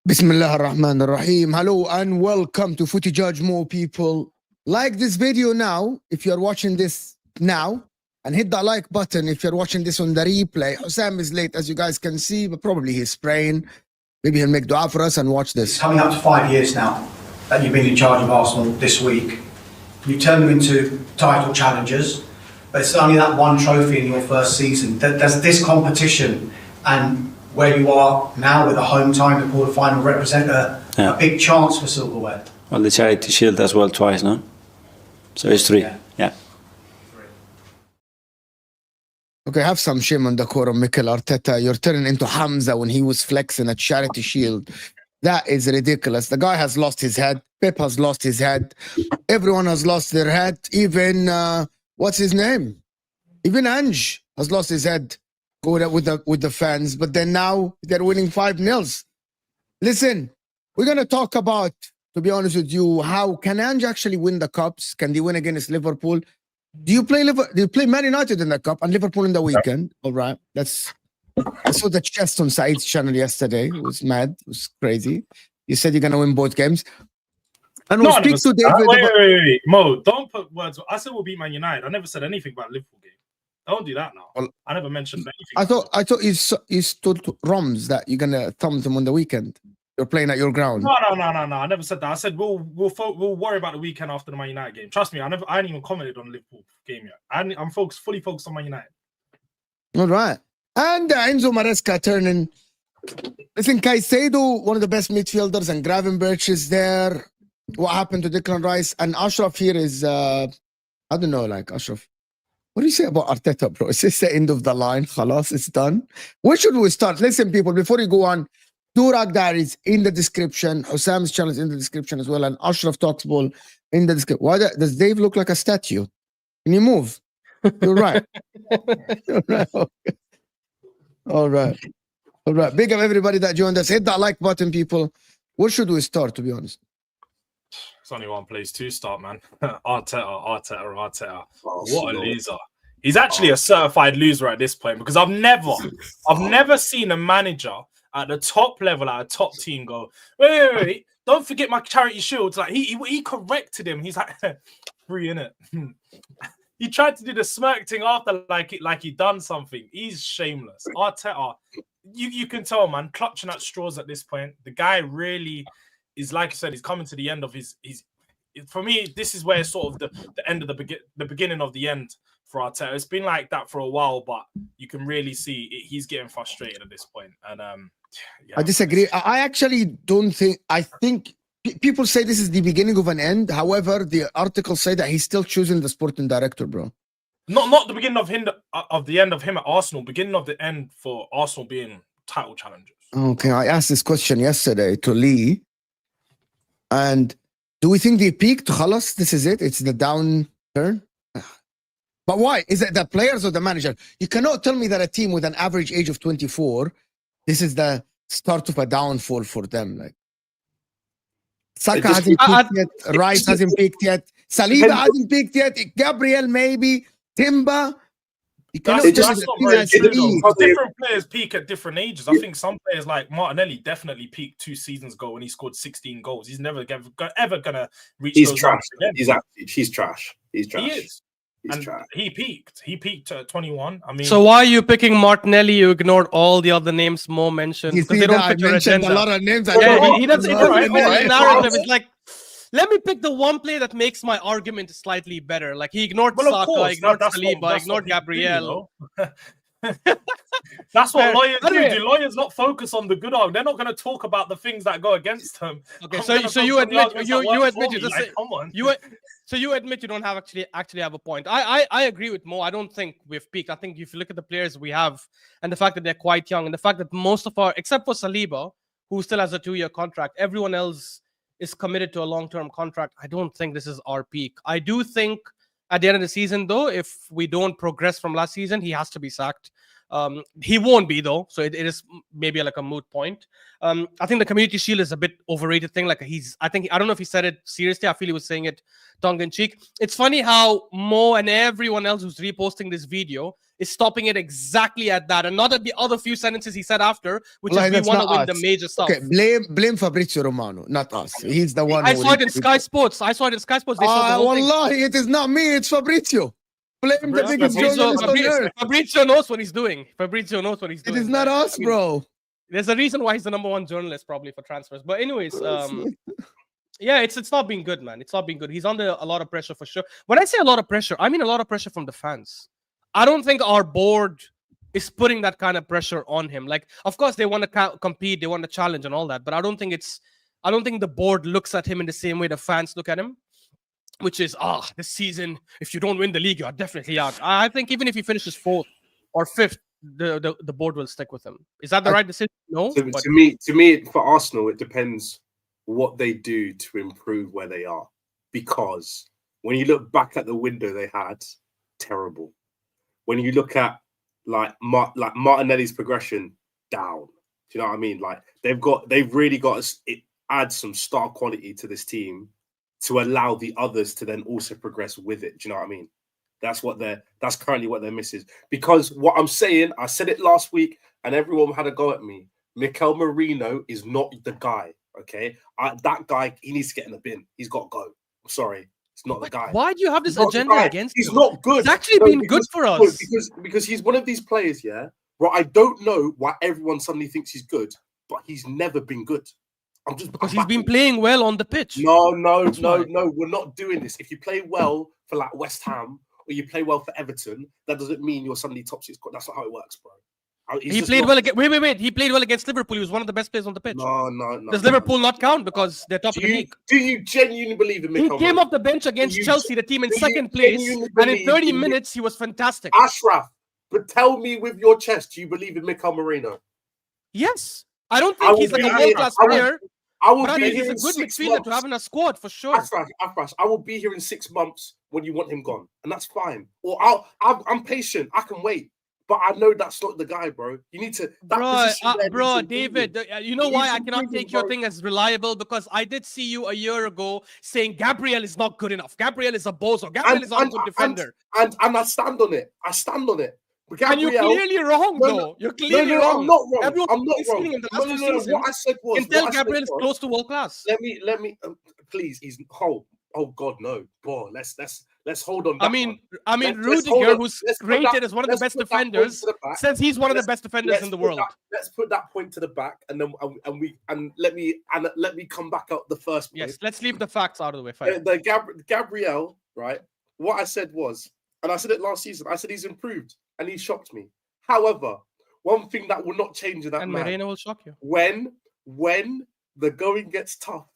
Bismillah ar-Rahman ar-Rahim. Hello and welcome to Footy Judge. More people like this video now if you're watching this now, and hit that like button if you're watching this on the replay. Husam is late, as you guys can see, but probably he's praying. Maybe he'll make dua for us and watch this. It's coming up to 5 years now that you've been in charge of Arsenal this week. You've turned them into title challengers, but it's only that one trophy in your first season. Does this competition and where you are now with a home time to quarter-final represent a big chance for silverware? Well, the Charity Shield as well twice, no? So it's three, yeah. Okay, have some shame on the core of Mikel Arteta. You're turning into Hamza when he was flexing at Charity Shield. That is ridiculous. The guy has lost his head. Pep has lost his head. Everyone has lost their head. Even, what's his name? Even Ange has lost his head with the fans. But then now they're winning 5-0. Listen, we're going to talk about, to be honest with you, how can Ange actually win the cups? Can they win against Liverpool? Do you play Man United in the cup and Liverpool in the weekend? All right. I saw the chest on Saeed's channel yesterday. It was mad. It was crazy. You said you're going to win both games. And we'll speak to David. Wait. Mo, don't put words. I said we'll beat Man United. I never said anything about Liverpool game. Don't do that now. Well, I never mentioned anything. I thought you stood Roms that you're going to thumb them on the weekend. You're playing at your ground. No. I never said that. I said we'll worry about the weekend after the Man United game. Trust me, I hadn't even commented on the Liverpool game yet. I'm fully focused on Man United. All right. And Enzo Maresca turning. Listen, Caicedo, one of the best midfielders, and Gravenberch is there. What happened to Declan Rice? And Ashraf here is, I don't know, like Ashraf. What do you say about Arteta, bro? Is this the end of the line? Khalas, it's done. Where should we start? Listen, people, before you go on, Durak Diaries in the description. Husam's channel is in the description as well. And Ashraf Talks Ball in the description. Why does Dave look like a statue? Can you move? You're right. You're right. Okay. All right. Big up everybody that joined us. Hit that like button, people. Where should we start, to be honest? It's only one place to start, man. Arteta. What a loser. He's actually a certified loser at this point, because I've never seen a manager at the top level, at a top team, go, wait, don't forget my Charity Shield. Like he corrected him. He's like, free, innit? He tried to do the smirk thing after, like he done something. He's shameless. Arteta, you can tell, man, clutching at straws at this point. The guy really is, like I said, he's coming to the end of his. For me, this is where sort of the end of the beginning of the end for Arteta. It's been like that for a while, but you can really see he's getting frustrated at this point. And I disagree. I actually don't think. I think people say this is the beginning of an end. However, the articles say that he's still choosing the sporting director, bro. Not the beginning of him of the end of him at Arsenal. Beginning of the end for Arsenal being title challengers. Okay, I asked this question yesterday to Lee, and do we think they peaked? Khalas, this is it. It's the downturn. But why? Is it the players or the manager? You cannot tell me that a team with an average age of 24, this is the start of a downfall for them. Like Saka hasn't peaked yet. Rice hasn't peaked yet. Saliba hasn't peaked yet. Gabriel maybe. Timber. That's not very true, though. Different players peak at different ages. I think some players like Martinelli definitely peaked 2 seasons ago when he scored 16 goals. He's never ever gonna reach. He's those trash. again. He's trash. He's trash. He is. He's trash. He peaked. He peaked at 21. I mean, so why are you picking Martinelli? You ignored all the other names Mo mentioned. You see, they don't I fit your mentioned agenda. a lot of names. Yeah, he doesn't. All right. Narrative. It's like, let me pick the one player that makes my argument slightly better. Like he ignored Saka, ignored Saliba, ignored Gabriel. That's what lawyers do. Do lawyers not focus on the good argument? They're not going to talk about the things that go against them. Okay, so you admit you admit you don't have actually have a point. I agree with Mo. I don't think we've peaked. I think if you look at the players we have and the fact that they're quite young and the fact that most of our, except for Saliba, who still has a 2-year contract, everyone else is committed to a long-term contract. I don't think this is our peak. I do think at the end of the season, though, if we don't progress from last season, he has to be sacked. He won't be, though, so it is maybe like a moot point. I think the Community Shield is a bit overrated thing. Like I don't know if he said it seriously. I feel he was saying it tongue-in-cheek. It's funny how Mo and everyone else who's reposting this video is stopping it exactly at that, and not at the other few sentences he said after, which is we want to win the major stuff. Okay, blame Fabrizio Romano, not us. He's the one. I saw it in Sky Sports. They showed the whole thing. Wallahi, it is not me. It's Fabrizio. Blame the biggest journalist on earth. Fabrizio knows what he's doing. It is not us, bro. There's a reason why he's the #1 journalist probably for transfers. But anyways, yeah, it's not been good, man. It's not been good. He's under a lot of pressure for sure. When I say a lot of pressure, I mean a lot of pressure from the fans. I don't think our board is putting that kind of pressure on him. Like, of course, they want to compete, they want to challenge and all that, but I don't think the board looks at him in the same way the fans look at him, which is, this season, if you don't win the league, you're definitely out. I think even if he finishes 4th or 5th, the board will stick with him. Is that the right decision? No. To me, for Arsenal, it depends what they do to improve where they are. Because when you look back at the window they had, terrible. When you look at like Martinelli's progression, down. Do you know what I mean? Like they've really got to add some star quality to this team to allow the others to then also progress with it. Do you know what I mean? That's currently what they're missing. Because what I'm saying, I said it last week, and everyone had a go at me. Mikel Merino is not the guy. Okay, that guy, he needs to get in the bin. He's got to go. I'm sorry. It's not the guy. Why do you have this agenda against him? He's not good. It's actually been good for us. Because he's one of these players, yeah. Well, I don't know why everyone suddenly thinks he's good, but he's never been good. Because he's been playing well on the pitch. No. We're not doing this. If you play well for like West Ham or you play well for Everton, that doesn't mean you're suddenly top 6. That's not how it works, bro. He played well against. Wait. He played well against Liverpool. He was one of the best players on the pitch. No. Does Liverpool not count because they're top of the league? Do you genuinely believe in Mikel? He came off the bench against Chelsea, the team in 2nd place, and in 30 minutes he was fantastic. Ashraf, but tell me with your chest, do you believe in Mikel Merino? Yes, I don't think he's like a world-class player. But he's a good midfielder to have in a squad for sure. Afrash, I will be here in 6 months when you want him gone, and that's fine. Or I'm patient. I can wait. But I know that's not the guy, bro. You need to... David, you know why I cannot take your thing as reliable? Because I did see you a year ago saying Gabriel is not good enough. Gabriel is a bozo. Gabriel is not a good defender. And I stand on it. But Gabriel, and you're clearly wrong, though. You're clearly wrong. I'm not wrong. Everyone I'm not wrong. In the last two seasons, what I said was... Until Gabriel is close to world class. Let me... please, he's... Oh, God, no. Boy, let's hold on. I mean, Rudiger, who's rated as one of the best defenders, says he's one of the best defenders in the world. Let's put that point to the back, and then let me come back up the first point. Yes, let's leave the facts out of the way. Fine. Gabriel, right? What I said was, and I said it last season. I said he's improved, and he shocked me. However, one thing that will not change in that And man. Moreno will shock you. When the going gets tough,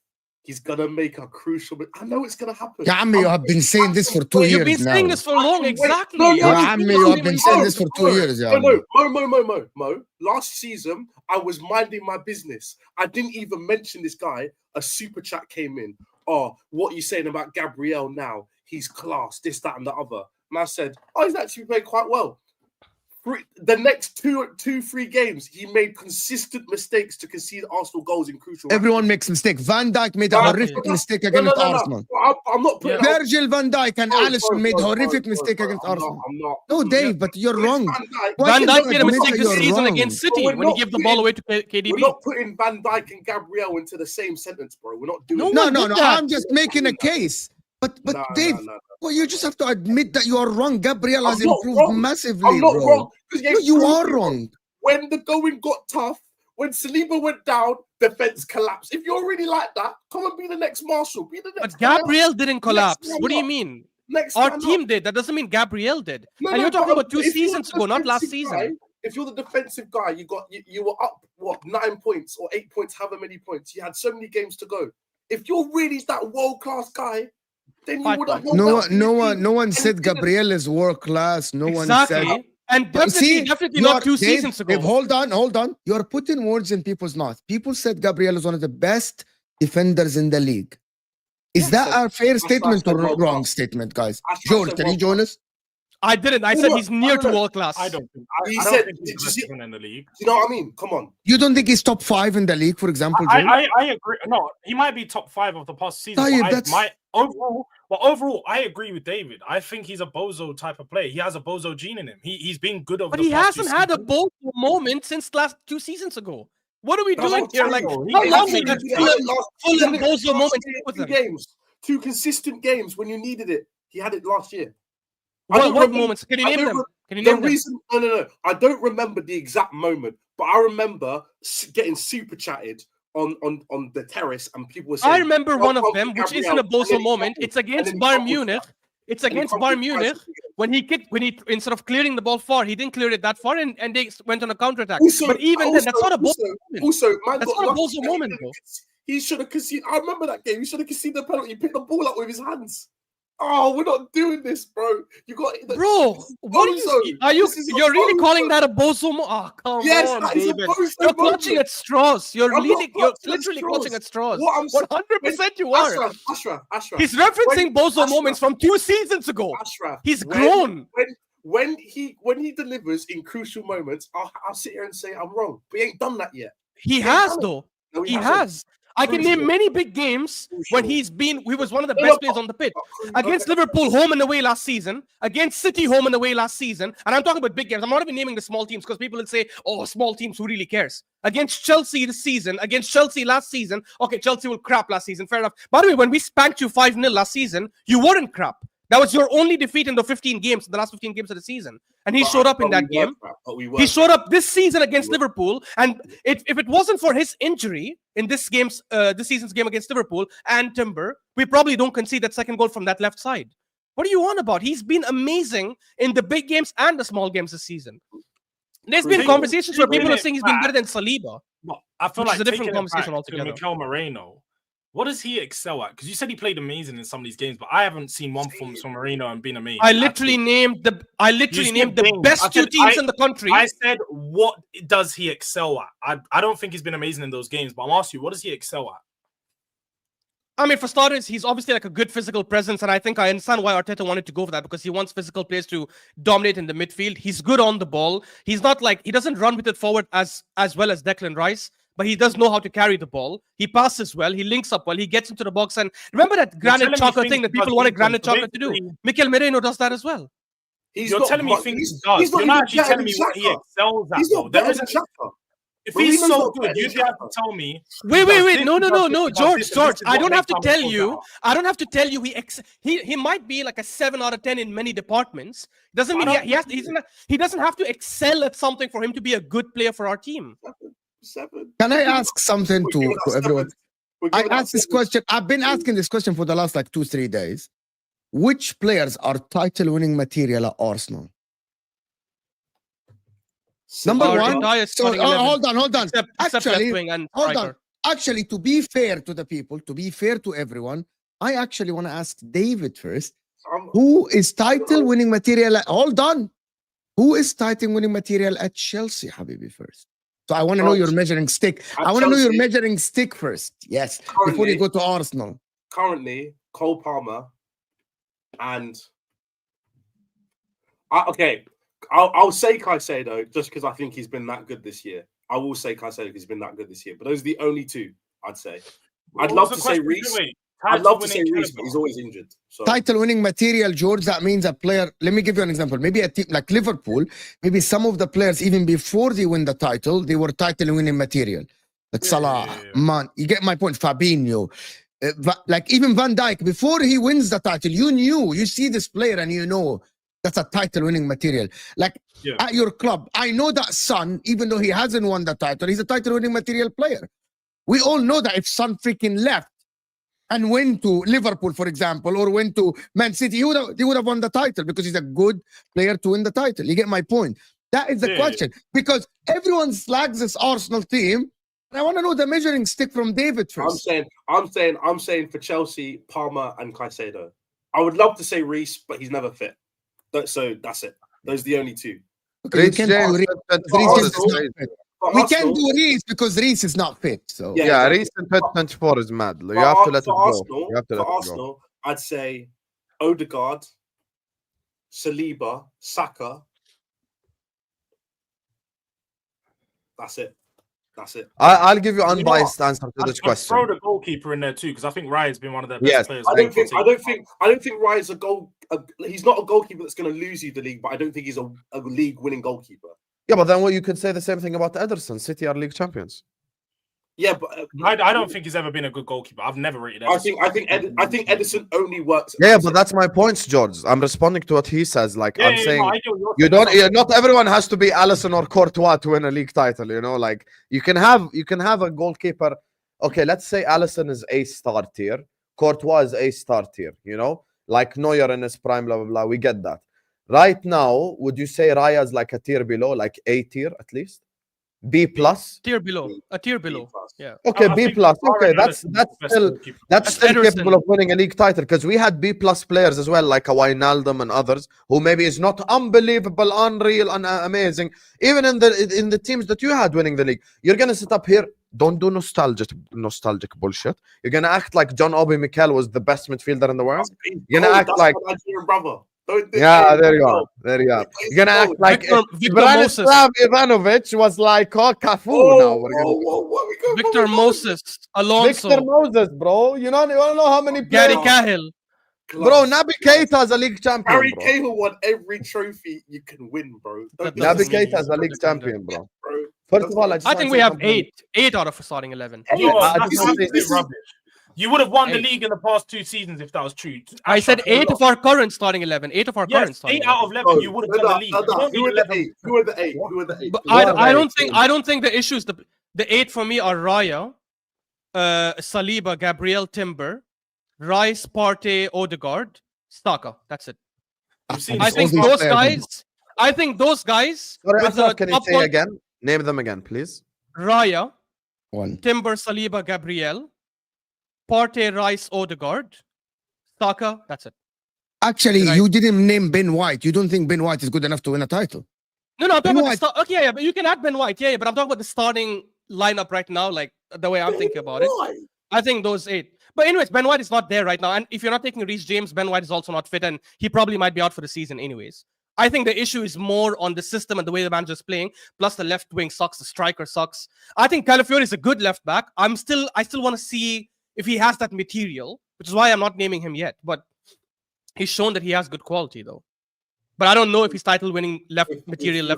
he's gonna make a crucial. I know it's gonna happen. Ya Ammi, you have been saying this for 2 You've years been now. saying this for long, exactly. No, Ya Ammi, you have been saying this for 2 years. Ya Ammi. Mo. Last season, I was minding my business. I didn't even mention this guy. A super chat came in. Oh, what are you saying about Gabriel now? He's class, this, that, and the other. And I said, oh, he's actually played quite well. The next 3 games, he made consistent mistakes to concede Arsenal goals in crucial. Everyone makes mistakes. Van Dijk made a horrific mistake against Arsenal. I'm not putting Virgil van Dijk and Alisson made horrific mistake against Arsenal. No, Dave, but you're wrong. Van Dijk made a mistake this You're season wrong. against City when he gave the ball away to KDB. We're not putting Van Dijk and Gabriel into the same sentence, bro. We're not doing No, that. no, no. I'm just making a case. But No, Dave, no. well, you just have to admit that you are wrong. Gabriel has I'm not improved wrong. massively, I'm not bro. wrong. No, you are wrong. When the going got tough, when Saliba went down, defense collapsed. If you're really like that, come and be the next Marshall. Be the next. But Gabriel didn't collapse. man What do you up. mean? Next Our man team up. did. That doesn't mean Gabriel did. No, And no, you're talking but about 2 if you're seasons the ago, not last defensive season. guy, if you're the defensive guy, you were up 9 points or 8 points, however many points. You had so many games to go. If you're really that world-class guy, then you 5 would have. points. No one said Gabriel is world class. No one said. Exactly. And But definitely not 2 seasons ago. Dave, hold on. You're putting words in people's mouth. People said Gabriel is one of the best defenders in the league. Is that a fair statement or a wrong statement, guys? George, can you join us? I didn't. I said he's near to world class. I don't think. He I said- don't think he's did the you best see- defender in the league. You know what I mean? Come on. You don't think he's top 5 in the league, for example, George? I agree. No, he might be top 5 of the past season. Tayyip, But overall, I agree with David. I think he's a bozo type of player. He has a bozo gene in him. He's been good over But the he past hasn't 2 had a seasons. bold moment since last 2 seasons ago. What are we That's doing what here? I'm Like, saying, how though. long He did hasn't that had full and bozo moment with Two him? games, 2 consistent games when you needed it. He had it last year. What moments? Can you name them? Can you The name them? reason, no. I don't remember the exact moment, but I remember getting super chatted on the terrace, and people were saying, I remember one of "Oh, them, which Gabriel," isn't a and then bozo he moment. crumbled. It's against And then he Bayern crumbled. Munich. It's And he against crumbled Bayern Munich. twice. When he instead of clearing the ball far, he didn't clear it that far, and they went on a counter attack. Also- But even then, that's not a bozo moment. Also, man, That's got not a lucky bozo that moment, bro. He should have conceded. I remember that game. He should have conceded the penalty. He picked the ball up with his hands. Oh, we're not doing this, bro. You got Bro, what are you? You're really calling that a bozo? Oh, come Yes, on, that is a David. bozo You're moment. clutching at straws. You're I'm not leading. You're clutching at literally straws. clutching at straws. What I'm saying- 100% you are. Ashraf. He's referencing bozo Ashraf, moments from 2 seasons ago. Ashraf, He's grown. When he delivers in crucial moments, I'll sit here and say I'm wrong. But he ain't done that yet. He Yeah, has done it. though. No, He hasn't. has. I can Crucial. name many big games when Crucial. he was one of the No, best no, players on the pitch. Crucial. Against Liverpool home and away last season, against City home and away last season, and I'm talking about big games. I'm not even naming the small teams because people will say, "Oh, small teams, who really cares?" Against Chelsea this season, against Chelsea last season. Okay, Chelsea will crap last season. Fair enough. By the way, when we spanked you 5-0 last season, you weren't crap. That was your only defeat in the 15 games, the last 15 games of the season, and he showed up in that game. He showed up this season against Liverpool, and if it wasn't for his injury in this season's game against Liverpool and Timber, we probably don't concede that second goal from that left side. What are you on about? He's been amazing in the big games and the small games this season. There's been conversations where people are saying he's been better than Saliba. Well, I feel Which like is a different taking it conversation back altogether. to Mikel Moreno. What does he excel at? Because you said he played amazing in some of these games, but I haven't seen one performance from Moreno and been amazing. I literally named the best 2 teams in the country. I said, what does he excel at? I don't think he's been amazing in those games, but I'm asking you, what does he excel at? I mean, for starters, he's obviously like a good physical presence, and I think I understand why Arteta wanted to go for that because he wants physical players to dominate in the midfield. He's good on the ball. He's not like he doesn't run with it forward as well as Declan Rice, but he does know how to carry the ball. He passes well. He links up well. He gets into the box. And remember that Granit Xhaka thing that people wanted Granit Xhaka to do? Mikel Moreno does that as well. You're telling me things he does. You're not actually telling me what he excels at. He's not better than Xhaka. If he's so good, you'd have to tell me. Wait. No, George. I don't have to tell you. I don't have to tell you. He might be like a 7 out of 10 in many departments. Doesn't mean he doesn't have to excel at something for him to be a good player for our team. 7. Can I ask something to everyone? I asked this 7. question. I've been asking this question for the last like 2-3 days. Which players are title-winning material at Arsenal? Number Or one. entire So starting 11, hold on. except left Actually, wing and hold on. striker. Actually, to be fair to the people, to be fair to everyone, I actually want to ask David first. Who is title winning material? Hold on. Who is title winning material at Chelsea, Habibi, first? So I want to know your measuring stick. I want to know your measuring stick first. Yes, before you go to Arsenal. Currently, Cole Palmer and I'll say Caicedo just because I think he's been that good this year. I will say Caicedo because he's been that good this year. But those are the only two I'd say. I'd love to say Reece. I'd love to say Reece, but he's always injured. So. Title winning material, George, that means a player. Let me give you an example. Maybe a team like Liverpool, maybe some of the players, even before they win the title, they were title winning material. Like Salah, man, you get my point. Fabinho, like even Van Dijk, before he wins the title, you see this player and you know that's a title winning material. Like at your club, I know that Son, even though he hasn't won the title, he's a title winning material player. We all know that if Son freaking left and went to Liverpool, for example, or went to Man City, he would have won the title because he's a good player to win the title. You get my point? That is the question. Because everyone slags this Arsenal team. And I want to know the measuring stick from David first. I'm saying for Chelsea, Palmer and Caicedo. I would love to say Reece, but he's never fit. So that's it. Those are the only two. Okay, we can't do Reece because Reece is not fit. So Reece in 24 is mad. You have to let it go. You have to let it go. I'd say Odegaard, Saliba, Saka. That's it. I'll give you unbiased answer to this question. Throw the goalkeeper in there too, because I think Raya's been one of their best players. I don't think Raya's he's not a goalkeeper that's going to lose you the league, but I don't think he's a league-winning goalkeeper. Yeah, but then you could say the same thing about Ederson. City are league champions. Yeah, but I don't think he's ever been a good goalkeeper. I've never rated Ederson. I think Ederson only works. Yeah, but that's my point, George. I'm responding to what he says. Like I'm saying, no, not everyone has to be Alisson or Courtois to win a league title. You know, like you can have a goalkeeper. Okay, let's say Alisson is A star tier, Courtois is A star tier. You know, like Neuer in his prime, blah blah blah. We get that. Right now, would you say Raya is like a tier below, like A tier at least? B plus? A tier below. Yeah. Okay, B plus. Okay, that's still capable of winning a league title because we had B plus players as well, like a Wijnaldum and others, who maybe is not unbelievable, unreal, and amazing. Even in the teams that you had winning the league, you're gonna sit up here. Don't do nostalgic bullshit. You're gonna act like John Obi Mikel was the best midfielder in the world. You're gonna act like brother. There you are. You're gonna act like Branislav Ivanovic was like Cafu now. Victor Moses, Alonso, Victor Moses, bro. You wanna know how many players? Gary Cahill. Bro, Naby Keita is a league champion. Harry Cahill won every trophy you can win, bro. Naby Keita is a league champion, bro. First of all, I think we have eight out of a starting 11. You would have won the league in the past 2 seasons if that was true. I said 8 of our current starting 11. 8 of our current starting 8 out of 11. You would have won the league. Who are the 8? Who are the 8? But I don't think the issue is the 8 for me are Raya, Saliba, Gabriel, Timber, Rice, Partey, Odegaard, Saka. That's it. I think those guys. Sorry, can you say again? Name them again, please. Raya, one. Timber, Saliba, Gabriel, Partey, Rice, Odegaard, Saka. That's it. Actually, you didn't name Ben White. You don't think Ben White is good enough to win a title? No, I'm talking about the okay, but you can add Ben White. Yeah, but I'm talking about the starting lineup right now, like the way I'm thinking about it. I think those 8. But anyways, Ben White is not there right now. And if you're not taking Reece James, Ben White is also not fit, and he probably might be out for the season anyways. I think the issue is more on the system and the way the manager's playing, plus the left wing sucks, the striker sucks. I think Calafiori is a good left back. I still want to see if he has that material, which is why I'm not naming him yet. But he's shown that he has good quality, though. But I don't know if he's title-winning left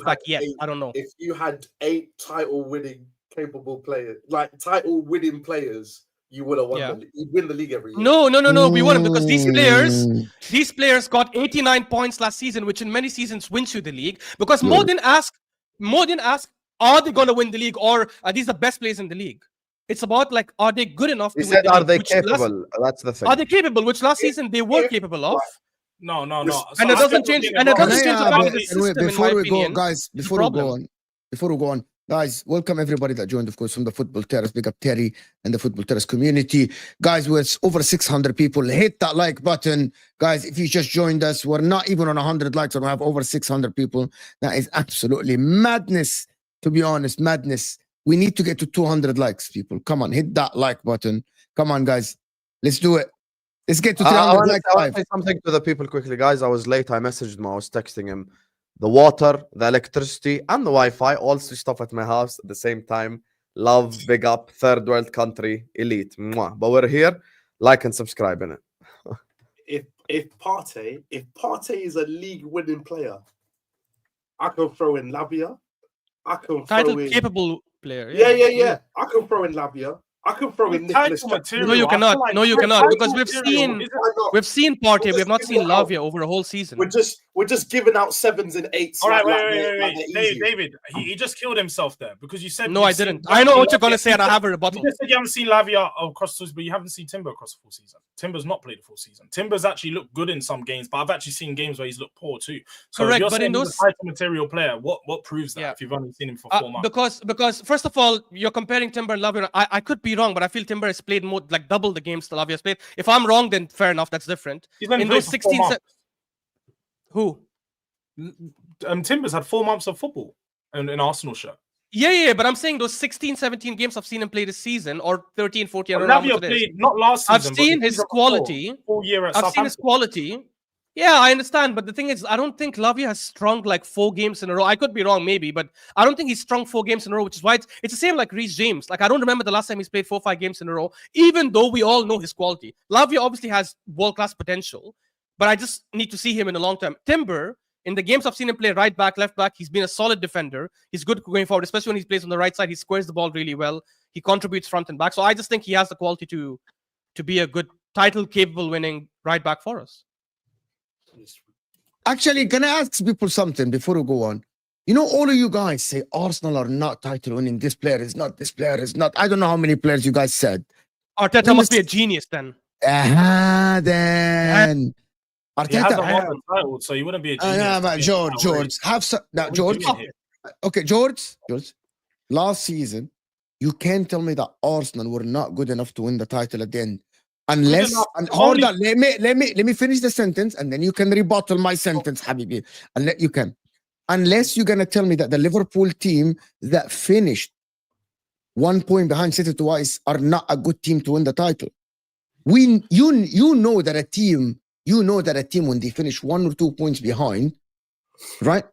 back yet. I don't know. If you had 8 title-winning capable players, like title-winning players, you would have won the league. You'd win the league every year. No. We wouldn't, because these players got 89 points last season, which in many seasons wins you the league. Because more than ask, are they going to win the league, or are these the best players in the league? It's about like, are they good enough? He said, are they capable? That's the thing. Are they capable? Which last season they were capable of. No. And it doesn't change. And it doesn't change the fact that the system, before in my we opinion, go, guys, before we go on, before we go on, guys, welcome everybody that joined, of course, from the Football Terrace. Big up Terry and the Football Terrace community. Guys, we're over 600 people. Hit that like button. Guys, if you just joined us, we're not even on 100 likes and we have over 600 people. That is absolutely madness, to be honest, madness. We need to get to 200 likes, people. Come on, hit that like button. Come on, guys. Let's do it. Let's get to 300 likes. I want to say something to the people quickly, guys. I was late. I messaged him. I was texting him. The water, the electricity, and the Wi-Fi all switched off at my house at the same time. Love, big up, third world country, elite. Mwah. But we're here. Like and subscribe in it. If Partey is a league-winning player, I can throw in Lavia. I can Title throw in... capable player. Yeah. I can throw in Lavia. I can throw in Nicholas Jackson. No, you cannot. No, you cannot. Because we've seen Partey. We have not seen Lavia over a whole season. We're just giving out 7s and 8s. All right, wait. David, he just killed himself there because you said no, I didn't. I know what you're gonna say, and I have a rebuttal. You just said you haven't seen Lavia across the season, but you haven't seen Timber across the full season. Timber's not played the full season. Timber's actually looked good in some games, but I've actually seen games where he's looked poor too. So correct, if you're but in those he's a title material player, what proves that if you've only seen him for 4 months? Because first of all, you're comparing Timber and Lavia. I could be wrong, but I feel Timber has played more, like double the games that Lavia has played. If I'm wrong, then fair enough, that's different. In those 16 who? Timber's had 4 months of football in Arsenal shirt. Yeah, but I'm saying those 16, 17 games I've seen him play this season, or 13, 14. Lavia played not last season. I've seen his quality. Full year at I've seen his quality. Yeah, I understand, but the thing is, I don't think Lavia has strung like 4 games in a row. I could be wrong, maybe, but I don't think he's strung 4 games in a row, which is why it's the same like Reece James. Like, I don't remember the last time he's played 4 or 5 games in a row, even though we all know his quality. Lavia obviously has world-class potential, but I just need to see him in the long term. Timber, in the games I've seen him play right back, left back, he's been a solid defender. He's good going forward, especially when he plays on the right side. He squares the ball really well. He contributes front and back. So I just think he has the quality to be a good title-capable winning right back for us. Actually, can I ask people something before we go on? You know, all of you guys say Arsenal are not title winning. This player is not. This player is not. I don't know how many players you guys said. Arteta must be a genius then. Then. Arteta he hasn't won the title, so he wouldn't be a genius. But George, have some. Now, George. Okay, George. Last season, you can't tell me that Arsenal were not good enough to win the title at the end. Unless, hold on, let me finish the sentence, and then you can rebuttal my sentence, Habibi. Unless you're gonna tell me that the Liverpool team that finished 1 point behind City twice are not a good team to win the title. You know that a team when they finish 1 or 2 points behind, right,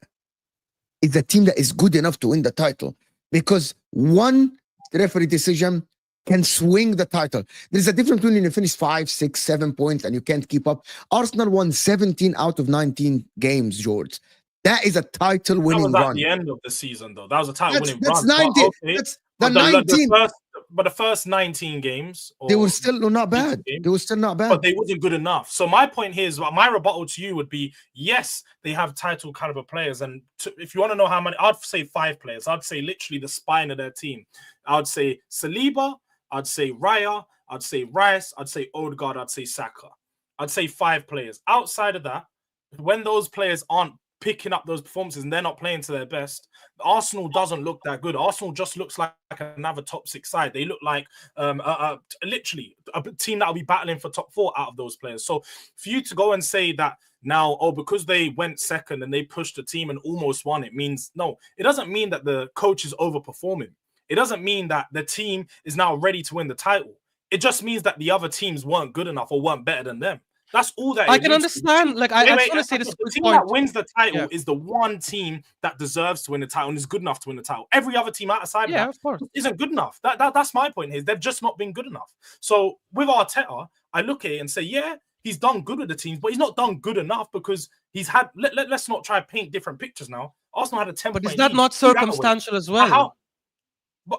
is a team that is good enough to win the title, because one referee decision can swing the title. There's a difference between you finish 5, 6, 7 points and you can't keep up. Arsenal won 17 out of 19 games, George. That is a title winning run. That was at the end of the season, though. That was a title winning run. That's 19. That's the 19. But the first 19 games, they were still not bad. They were still not bad. But they wasn't good enough. So my point here is, my rebuttal to you would be, yes, they have title caliber players. And if you want to know how many, I'd say 5 players. I'd say literally the spine of their team. I'd say Saliba, I'd say Raya, I'd say Rice, I'd say Odegaard, I'd say Saka. I'd say 5 players. Outside of that, when those players aren't picking up those performances and they're not playing to their best, Arsenal doesn't look that good. Arsenal just looks like another top 6 side. They look like literally a team that will be battling for top 4 out of those players. So for you to go and say that now, because they went second and they pushed the team and almost won, it means no. It doesn't mean that the coach is overperforming. It doesn't mean that the team is now ready to win the title. It just means that the other teams weren't good enough or weren't better than them. That's all that I can understand. Like, I just want to say this. The team that wins the title is the one team that deserves to win the title and is good enough to win the title. Every other team outside of that of course, isn't good enough. That's my point here. They've just not been good enough. So with Arteta, I look at it and say, yeah, he's done good with the teams, but he's not done good enough because he's had. Let's not try to paint different pictures now. Arsenal had a 10-point lead. But is that not circumstantial as well?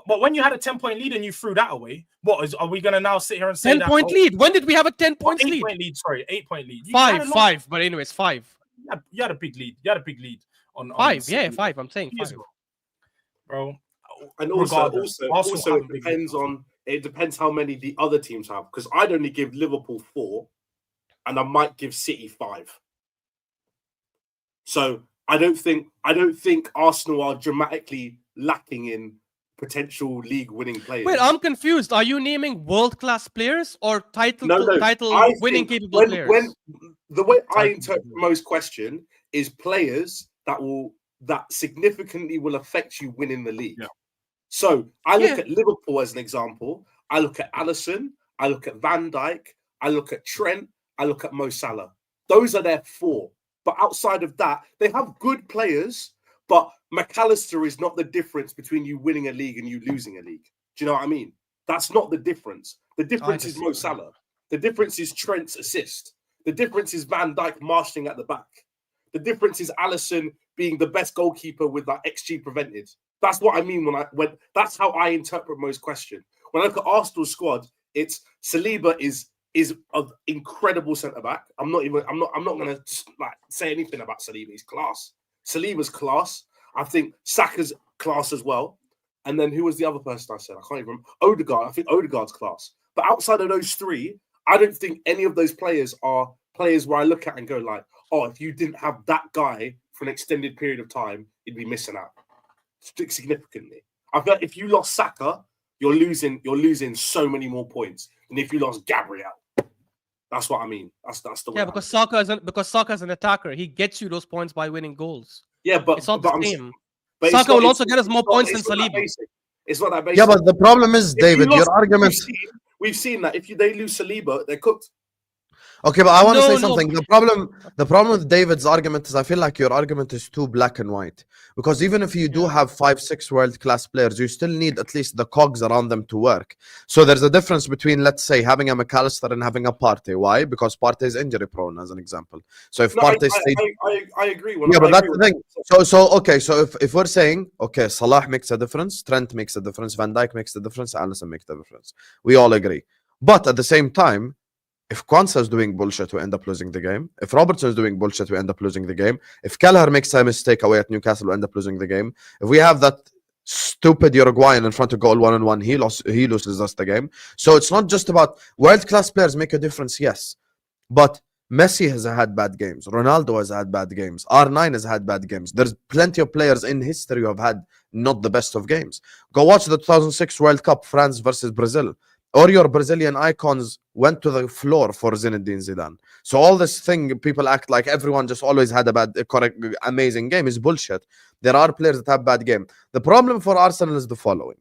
But when you had a 10-point lead and you threw that away, are we going to now sit here and say 10-point lead? When did we have a 10-point lead? 8-point lead, sorry, 8-point lead. 5. But anyways, 5. You had a big lead. You had a big lead on 5. Yeah, 5. I'm saying 5, bro. And also it depends how many the other teams have. Because I'd only give Liverpool 4, and I might give City 5. So I don't think Arsenal are dramatically lacking in potential league-winning players. Wait, I'm confused. Are you naming world-class players or title I winning think capable players? When the way I interpret Mo's question is players that significantly will affect you winning the league. Yeah. So I look at Liverpool as an example. I look at Alisson. I look at Van Dijk. I look at Trent. I look at Mo Salah. Those are their four. But outside of that, they have good players. But McAllister is not the difference between you winning a league and you losing a league. Do you know what I mean? That's not the difference. The difference is Mo Salah. The difference is Trent's assist. The difference is Van Dijk marshalling at the back. The difference is Alisson being the best goalkeeper with that XG prevented. That's what I mean when that's how I interpret Mo's question. When I look at Arsenal's squad, it's Saliba is an incredible centre back. I'm not gonna like say anything about Saliba. He's class. Saliba's class. I think Saka's class as well. And then who was the other person I said? I can't even remember. Odegaard. I think Odegaard's class. But outside of those three, I don't think any of those players are players where I look at and go like, oh, if you didn't have that guy for an extended period of time, you'd be missing out significantly. I feel like if you lost Saka, you're losing so many more points than if you lost Gabriel. That's what I mean. That's the way. Yeah, because Saka is an attacker. He gets you those points by winning goals. Yeah, but it's not the same. But Saka will also get us more points than Saliba. It's not that basic. Yeah, but the problem is, David, your argument. We've seen that if they lose Saliba, they're cooked. Okay, but I want to say something. The problem with David's argument is I feel like your argument is too black and white. Because even if you do have 5-6 world-class players, you still need at least the cogs around them to work. So there's a difference between, let's say, having a McAllister and having a Partey. Why? Because Partey is injury-prone, as an example. So if Partey stayed... I agree. Yeah, but that's the thing. So if we're saying, okay, Salah makes a difference, Trent makes a difference, Van Dijk makes a difference, Alisson makes a difference. We all agree. But at the same time, if Kwanzaa is doing bullshit, we end up losing the game. If Robertson is doing bullshit, we end up losing the game. If Kelleher makes a mistake away at Newcastle, we end up losing the game. If we have that stupid Uruguayan in front of goal 1-on-1, he loses us the game. So it's not just about world-class players make a difference, yes. But Messi has had bad games. Ronaldo has had bad games. R9 has had bad games. There's plenty of players in history who have had not the best of games. Go watch the 2006 World Cup, France versus Brazil. Or your Brazilian icons went to the floor for Zinedine Zidane. So all this thing, people act like everyone just always had amazing game is bullshit. There are players that have bad game. The problem for Arsenal is the following.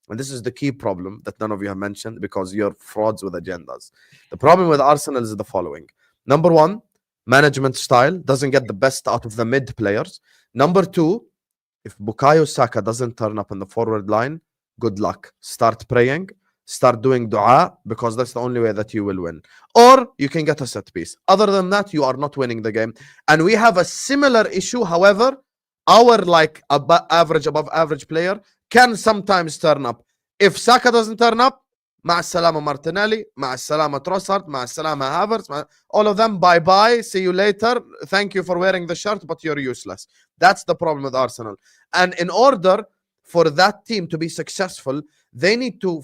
And this is the key problem that none of you have mentioned because you're frauds with agendas. The problem with Arsenal is the following. Number one, management style doesn't get the best out of the mid players. Number two, if Bukayo Saka doesn't turn up in the forward line, good luck. Start praying. Start doing dua because that's the only way that you will win. Or you can get a set piece. Other than that, you are not winning the game. And we have a similar issue. However, our above average player can sometimes turn up. If Saka doesn't turn up, مع السلامة Martinelli, مع السلامة Trossard, مع السلامة Havertz, all of them, bye-bye, see you later. Thank you for wearing the shirt, but you're useless. That's the problem with Arsenal. And in order for that team to be successful, they need to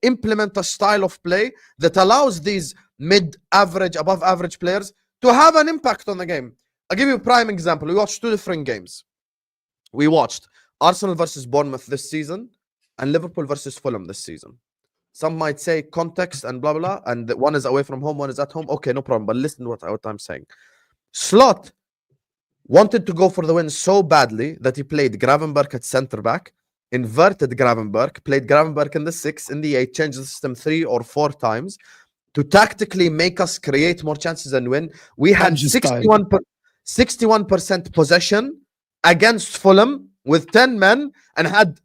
implement a style of play that allows these mid-average, above-average players to have an impact on the game. I'll give you a prime example. We watched two different games. We watched Arsenal versus Bournemouth this season and Liverpool versus Fulham this season. Some might say context and blah, blah, and one is away from home, one is at home. Okay, no problem, but listen to what I'm saying. Slot wanted to go for the win so badly that he played Gravenberch at centre-back, inverted Gravenberch, played Gravenberch in the 6, in the 8, changed the system 3 or 4 times to tactically make us create more chances and win. We had 61% possession against Fulham with 10 men and had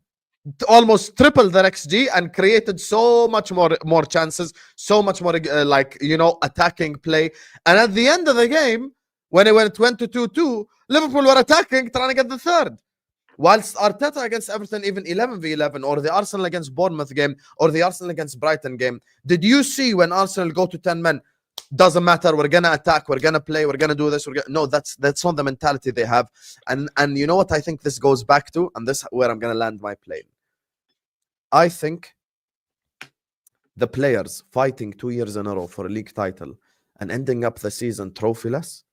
almost triple their XG and created so much more chances, so much more attacking play. And at the end of the game, when it went 2-2, Liverpool were attacking, trying to get the third. Whilst Arteta against Everton, even 11v11, or the Arsenal against Bournemouth game, or the Arsenal against Brighton game, did you see when Arsenal go to 10 men, doesn't matter, we're going to attack, we're going to play, we're going to do this. No, that's not the mentality they have. And you know what I think this goes back to? And this is where I'm going to land my plane. I think the players fighting 2 years in a row for a league title and ending up the season trophyless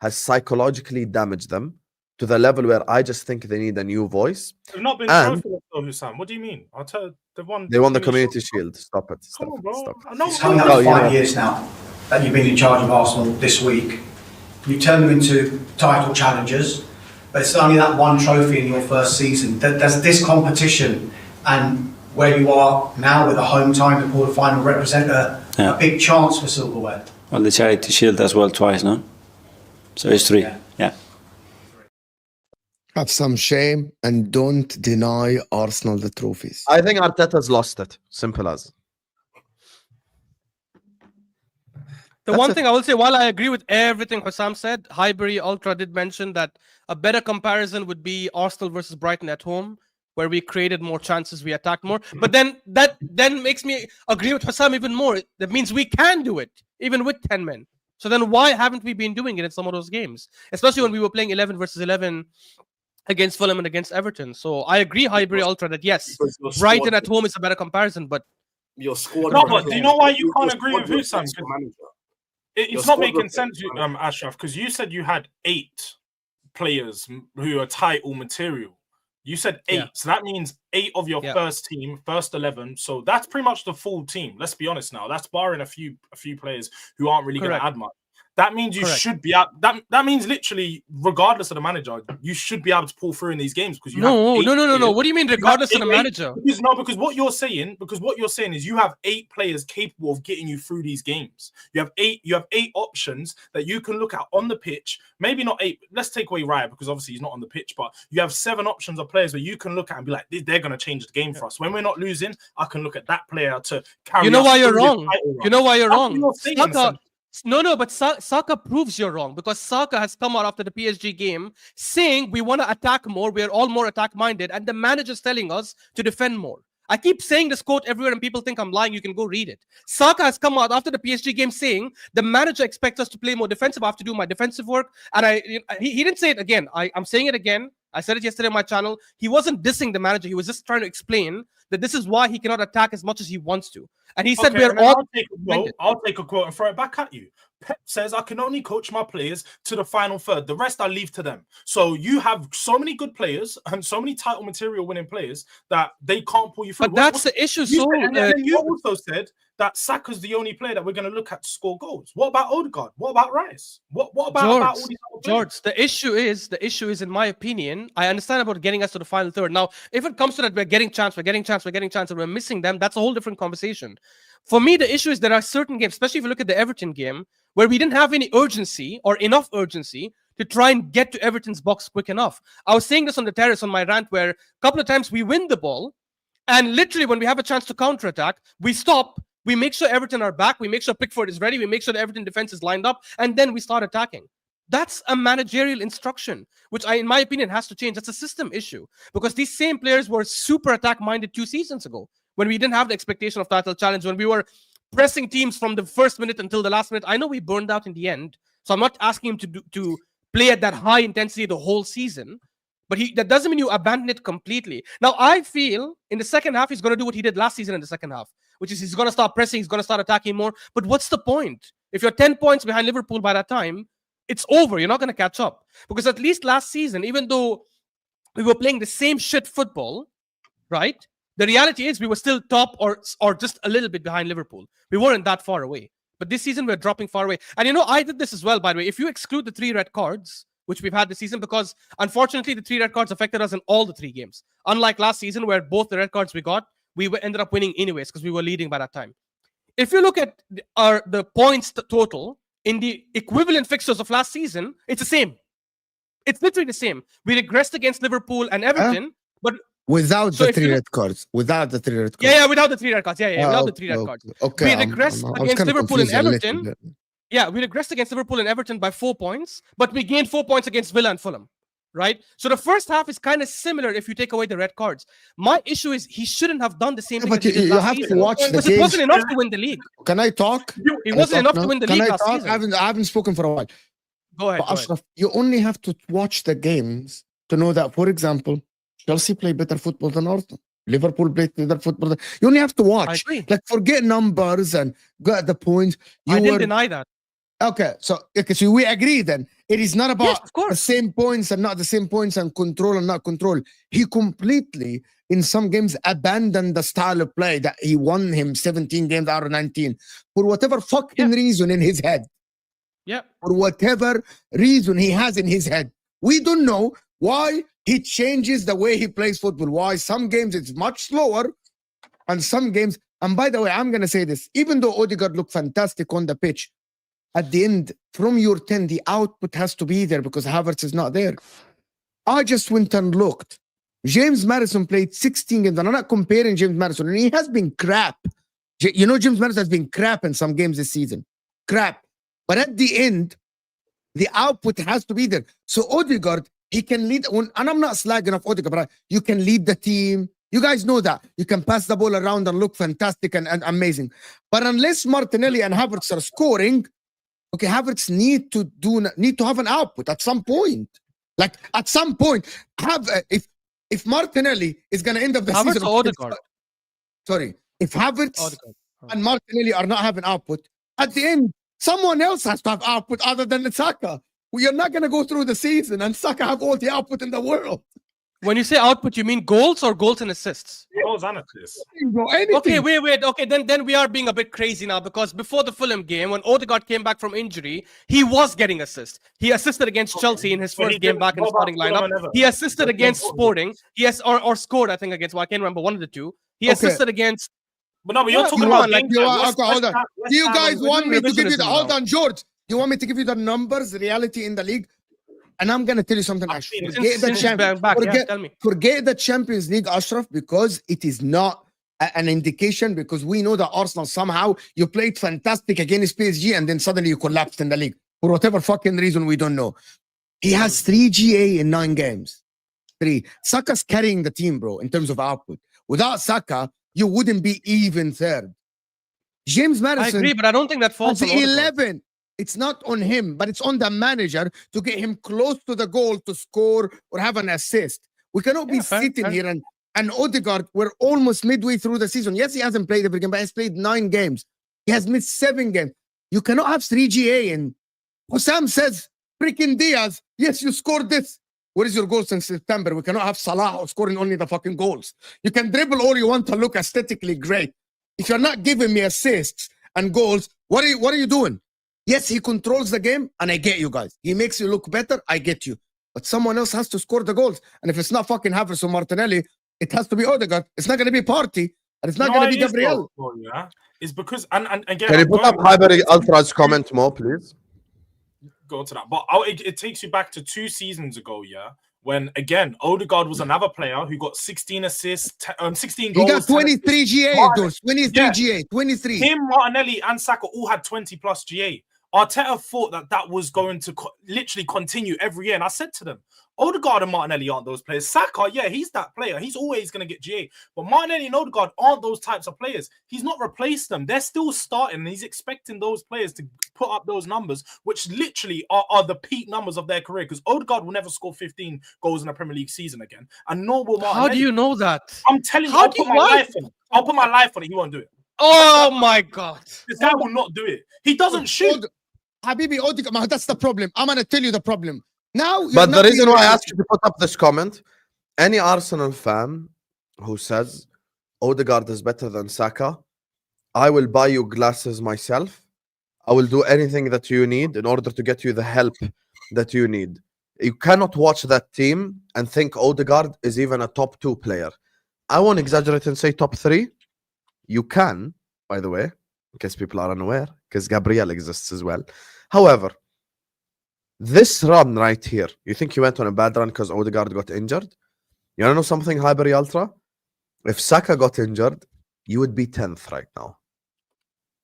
has psychologically damaged them to the level where I just think they need a new voice. They've not been And- trophy though, Husam. What do you mean? They won the Community Shield. Stop it. Come on, bro. Stop it. It's coming up Oh, to yeah. 5 years now that you've been in charge of Arsenal this week. You've turned them into title challengers, but it's only that one trophy in your first season. Does this competition and where you are now with a home time to quarter-final represent a big chance for silverware? Well, the Charity Shield as well twice, no? So it's 3. Yeah. Have some shame and don't deny Arsenal the trophies. I think Arteta's lost it. Simple as. The That's one it. thing I will say, while I agree with everything Husam said, Highbury Ultra did mention that a better comparison would be Arsenal versus Brighton at home, where we created more chances, we attacked more. But then that makes me agree with Husam even more. That means we can do it, even with 10 men. So then why haven't we been doing it in some of those games? Especially when we were playing 11 versus 11 against Fulham and against Everton. So I agree, Highbury Ultra, that yes, Because your Brighton squad- at home is a better comparison, but your squad. No, but do you know why you can't agree with reflects Husam? your manager. It's Your not squad making reflects sense, your manager. Ashraf, because you said you had 8 players who are title material. You said 8, Yeah. so that means 8 of your Yeah. first team, first 11. So that's pretty much the full team. Let's be honest now. That's barring a few players who aren't really going Correct. to add much. That means you Correct. should be out. That means literally, regardless of the manager, you should be able to pull through in these games because you have no. 8 What do you mean, regardless of the eight- manager? Because what you're saying is you have 8 players capable of getting you through these games. You have 8 options that you can look at on the pitch. Maybe not 8. Let's take away Raya because obviously he's not on the pitch, but you have 7 options of players where you can look at and be like, they're going to change the game for us. When we're not losing, I can look at that player to carry. You know us why you're through this wrong. title run. You know why you're That's wrong. what you're saying, Saka, essentially. but Saka proves you're wrong because Saka has come out after the PSG game saying we want to attack more, we're all more attack minded, and the manager's telling us to defend more. I keep saying this quote everywhere and people think I'm lying. You can go read it. Saka has come out after the PSG game saying the manager expects us to play more defensive. I have to do my defensive work. And he didn't say it again. I'm saying it again. I said it yesterday on my channel. He wasn't dissing the manager. He was just trying to explain that this is why he cannot attack as much as he wants to. And he said Okay, we're and then all I'll take a quote and throw it back at you. Pep says I can only coach my players to the final third. The rest I leave to them. So you have so many good players and so many title material winning players that they can't pull you through. But that's the issue. And then you also said that Saka's the only player that we're going to look at to score goals. What about Odegaard? What about Rice? What about all these other players? George, the issue is, in my opinion, I understand about getting us to the final third. Now, if it comes to that, we're getting chance, and we're missing them, that's a whole different conversation. For me, the issue is there are certain games, especially if you look at the Everton game, where we didn't have any urgency or enough urgency to try and get to Everton's box quick enough. I was saying this on the terrace on my rant, where a couple of times we win the ball, and literally when we have a chance to counterattack, we stop. We make sure Everton are back. We make sure Pickford is ready. We make sure the Everton defense is lined up. And then we start attacking. That's a managerial instruction, which in my opinion, has to change. That's a system issue. Because these same players were super attack-minded 2 seasons ago, when we didn't have the expectation of title challenge, when we were pressing teams from the first minute until the last minute. I know we burned out in the end. So I'm not asking him to play at that high intensity the whole season. But that doesn't mean you abandon it completely. Now, I feel in the second half, he's going to do what he did last season in the second half, which is he's going to start pressing, he's going to start attacking more. But what's the point? If you're 10 points behind Liverpool by that time, it's over. You're not going to catch up. Because at least last season, even though we were playing the same shit football, right? The reality is we were still top or just a little bit behind Liverpool. We weren't that far away. But this season, we're dropping far away. And I did this as well, by the way. If you exclude the 3 red cards, which we've had this season, because unfortunately the 3 red cards affected us in all the 3 games. Unlike last season, where both the red cards we got, we ended up winning anyways because we were leading by that time. If you look at the points total in the equivalent fixtures of last season, it's the same. It's literally the same. We regressed against Liverpool and Everton, but without the 3 red cards. Without the 3 red cards. Yeah, without the 3 red cards. Yeah, without the 3 red cards. Okay. We regressed against Liverpool and Everton. Yeah, we regressed against Liverpool and Everton by 4 points, but we gained 4 points against Villa and Fulham, right? So the first half is kind of similar if you take away the red cards. My issue is he shouldn't have done the same thing. But you have to watch the because it wasn't enough to win the league. Can I talk? It wasn't enough to win the league last season. I haven't spoken for a while. Go ahead. Ashraf, you only have to watch the games to know that, for example, Chelsea play better football than Arsenal. Liverpool played better football. You only have to watch. I agree. Like, forget numbers and get the point. I didn't deny that. Okay, so we agree then. It is not Yes, about of the course. same points and not the same points and control and not control. He completely, in some games, abandoned the style of play that he won him 17 games out of 19 for whatever fucking reason in his head. Yeah. For whatever reason he has in his head. We don't know why he changes the way he plays football. Why some games it's much slower and some games. And by the way, I'm going to say this. Even though Odegaard looked fantastic on the pitch, at the end, from your 10, the output has to be there because Havertz is not there. I just went and looked. James Maddison played 16 games, and I'm not comparing James Maddison, and he has been crap. You know, James Maddison has been crap in some games this season. Crap. But at the end, the output has to be there. So Odegaard, he can lead, and I'm not slagging off Odegaard, but you can lead the team. You guys know that. You can pass the ball around and look fantastic and amazing. But unless Martinelli and Havertz are scoring, okay, Havertz need to have an output at some point. Like at some point, if Martinelli is gonna end up the Havertz season. or Odegaard? Sorry, if Havertz Odegaard. and Martinelli are not having output, at the end, someone else has to have output other than Saka. We are not gonna go through the season and Saka have all the output in the world. When you say output, you mean goals or goals and assists? Goals and assists. Okay, wait. Okay, then we are being a bit crazy now because before the Fulham game, when Odegaard came back from injury, he was getting assists. He assisted against Chelsea in his first game back in the starting lineup. He assisted against Sporting. Yes, or scored, I think, against. Well, I can't remember, one of the two. He assisted against. But no, but you're talking You about want, hold on. Do you guys want me to give you the? revisionism Hold now. on, George. You want me to give you the numbers, reality in the league? And I'm gonna tell you something, Ashraf. Forget the Since he's back, yeah, tell me. forget the Champions League, Ashraf, because it is not an indication. Because we know that Arsenal somehow you played fantastic against PSG and then suddenly you collapsed in the league for whatever fucking reason we don't know. He has 3 GA in 9 games. 3. Saka's carrying the team, bro, in terms of output. Without Saka, you wouldn't be even third. James I Maddison agree, but I don't think that falls has on Odegaard. 11. It's not on him, but it's on the manager to get him close to the goal to score or have an assist. We cannot be sitting here and Odegaard, we're almost midway through the season. Yes, he hasn't played every game, but he's played 9 games. He has missed 7 games. You cannot have 3 GA in. Husam says, freaking Diaz, yes, you scored this. What is your goal since September? We cannot have Salah scoring only the fucking goals. You can dribble all you want to look aesthetically great. If you're not giving me assists and goals, what are you doing? Yes, he controls the game, and I get you guys. He makes you look better, I get you. But someone else has to score the goals. And if it's not fucking Havertz or Martinelli, it has to be Odegaard. It's not going to be Partey, and it's not going to be Gabriel. Yeah, it's because and again. Can you put up Hyper Ultra's comment more, please? Go to that, but it takes you back to 2 seasons ago, yeah. When again, Odegaard was another player who got 16 assists, 16 goals. He got 23 GA, those 23 GA, 23. Him, Martinelli, and Saka all had 20 plus GA. Arteta thought that was going to literally continue every year, and I said to them, Odegaard and Martinelli aren't those players. Saka, yeah, he's that player. He's always going to get GA. But Martinelli and Odegaard aren't those types of players. He's not replaced them. They're still starting, and he's expecting those players to put up those numbers, which literally are the peak numbers of their career, because Odegaard will never score 15 goals in a Premier League season again. And nor will Martinelli. How do you know that? I'm telling you, I'll put my life on it. I'll put my life on it. He won't do it. Oh my God. This guy will not do it. He doesn't shoot. Habibi, Odegaard, that's the problem. I'm going to tell you the problem. Now, but the reason why I asked you to put up this comment, any Arsenal fan who says Odegaard is better than Saka, I will buy you glasses myself. I will do anything that you need in order to get you the help that you need. You cannot watch that team and think Odegaard is even a top 2 player. I won't exaggerate and say top 3. You can, by the way, in case people are unaware, because Gabriel exists as well. However, this run right here, you think you went on a bad run because Odegaard got injured? You want to know something, Hyper Ultra? If Saka got injured, you would be 10th right now.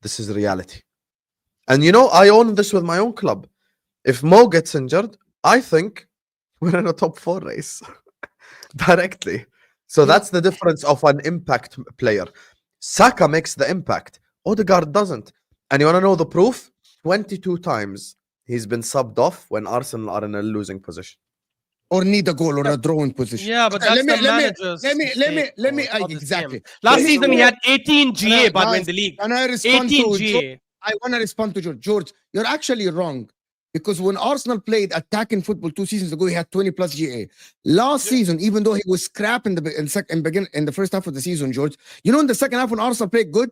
This is reality. And you know, I own this with my own club. If Mo gets injured, I think we're in a top 4 race directly. So that's the difference of an impact player. Saka makes the impact. Odegaard doesn't. And you want to know the proof? 22 times he's been subbed off when Arsenal are in a losing position. Or need a goal or a drawing position. Yeah, but that's the manager's let me mistake exactly. Last season he had 18 GA but win the league. And I respond 18 to GA. I want to respond to George. George, you're actually wrong. Because when Arsenal played attacking football 2 seasons ago, he had 20 plus GA. Last season, even though he was scrap in the first half of the season, George, you know, in the second half when Arsenal played good,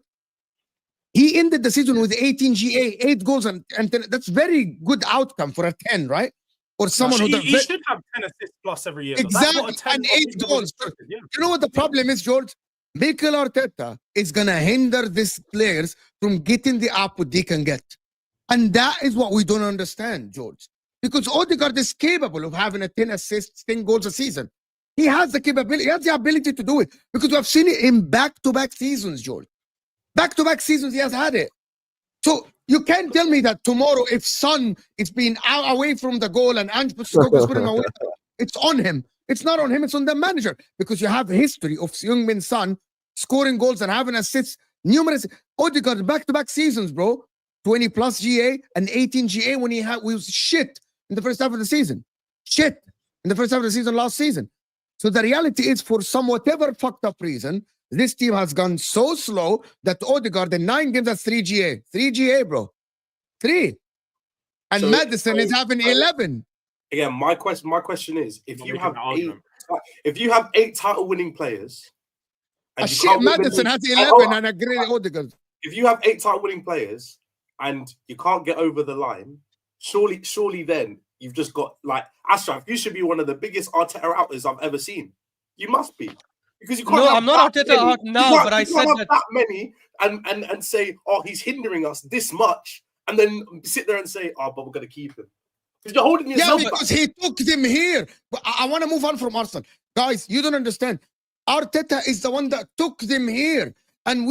he ended the season with 18 GA, 8 goals, and 10. That's very good outcome for a 10, right? Or someone he should have 10 assists plus every year. Exactly, and 8 goals. Yeah. You know what the problem is, George? Mikel Arteta is gonna hinder these players from getting the output they can get. And that is what we don't understand, George. Because Odegaard is capable of having a 10 assists, 10 goals a season. He has the capability, he has the ability to do it. Because we have seen it in back-to-back seasons, George. Back-to-back seasons, he has had it. So you can't tell me that tomorrow, if Son is being away from the goal and Ange Postecoglou is putting him away, it's on him. It's not on him, it's on the manager. Because you have a history of Heung-min Son scoring goals and having assists, numerous. Odegaard, back-to-back seasons, bro. 20 plus GA and 18 GA when we was shit in the first half of the season. Shit in the first half of the season last season. So the reality is, for some whatever fucked up reason, this team has gone so slow that Odegaard in 9 games has 3 GA. 3 GA, bro. 3. And Maddison is having 11. Again, my question is, if you have 8 title winning players, and Maddison has 11 and a great Odegaard. If you have 8 title winning players and you can't get over the line, surely then you've just got, like, Ashraf, you should be one of the biggest Arteta outers I've ever seen. You must be. Because you can't. No, I'm not Arteta out now, but I said that many and say, oh, he's hindering us this much, and then sit there and say, oh, but we're going to keep him. Because you're holding yourself because he took them here. But I want to move on from Arsenal. Guys, you don't understand. Arteta is the one that took them here. And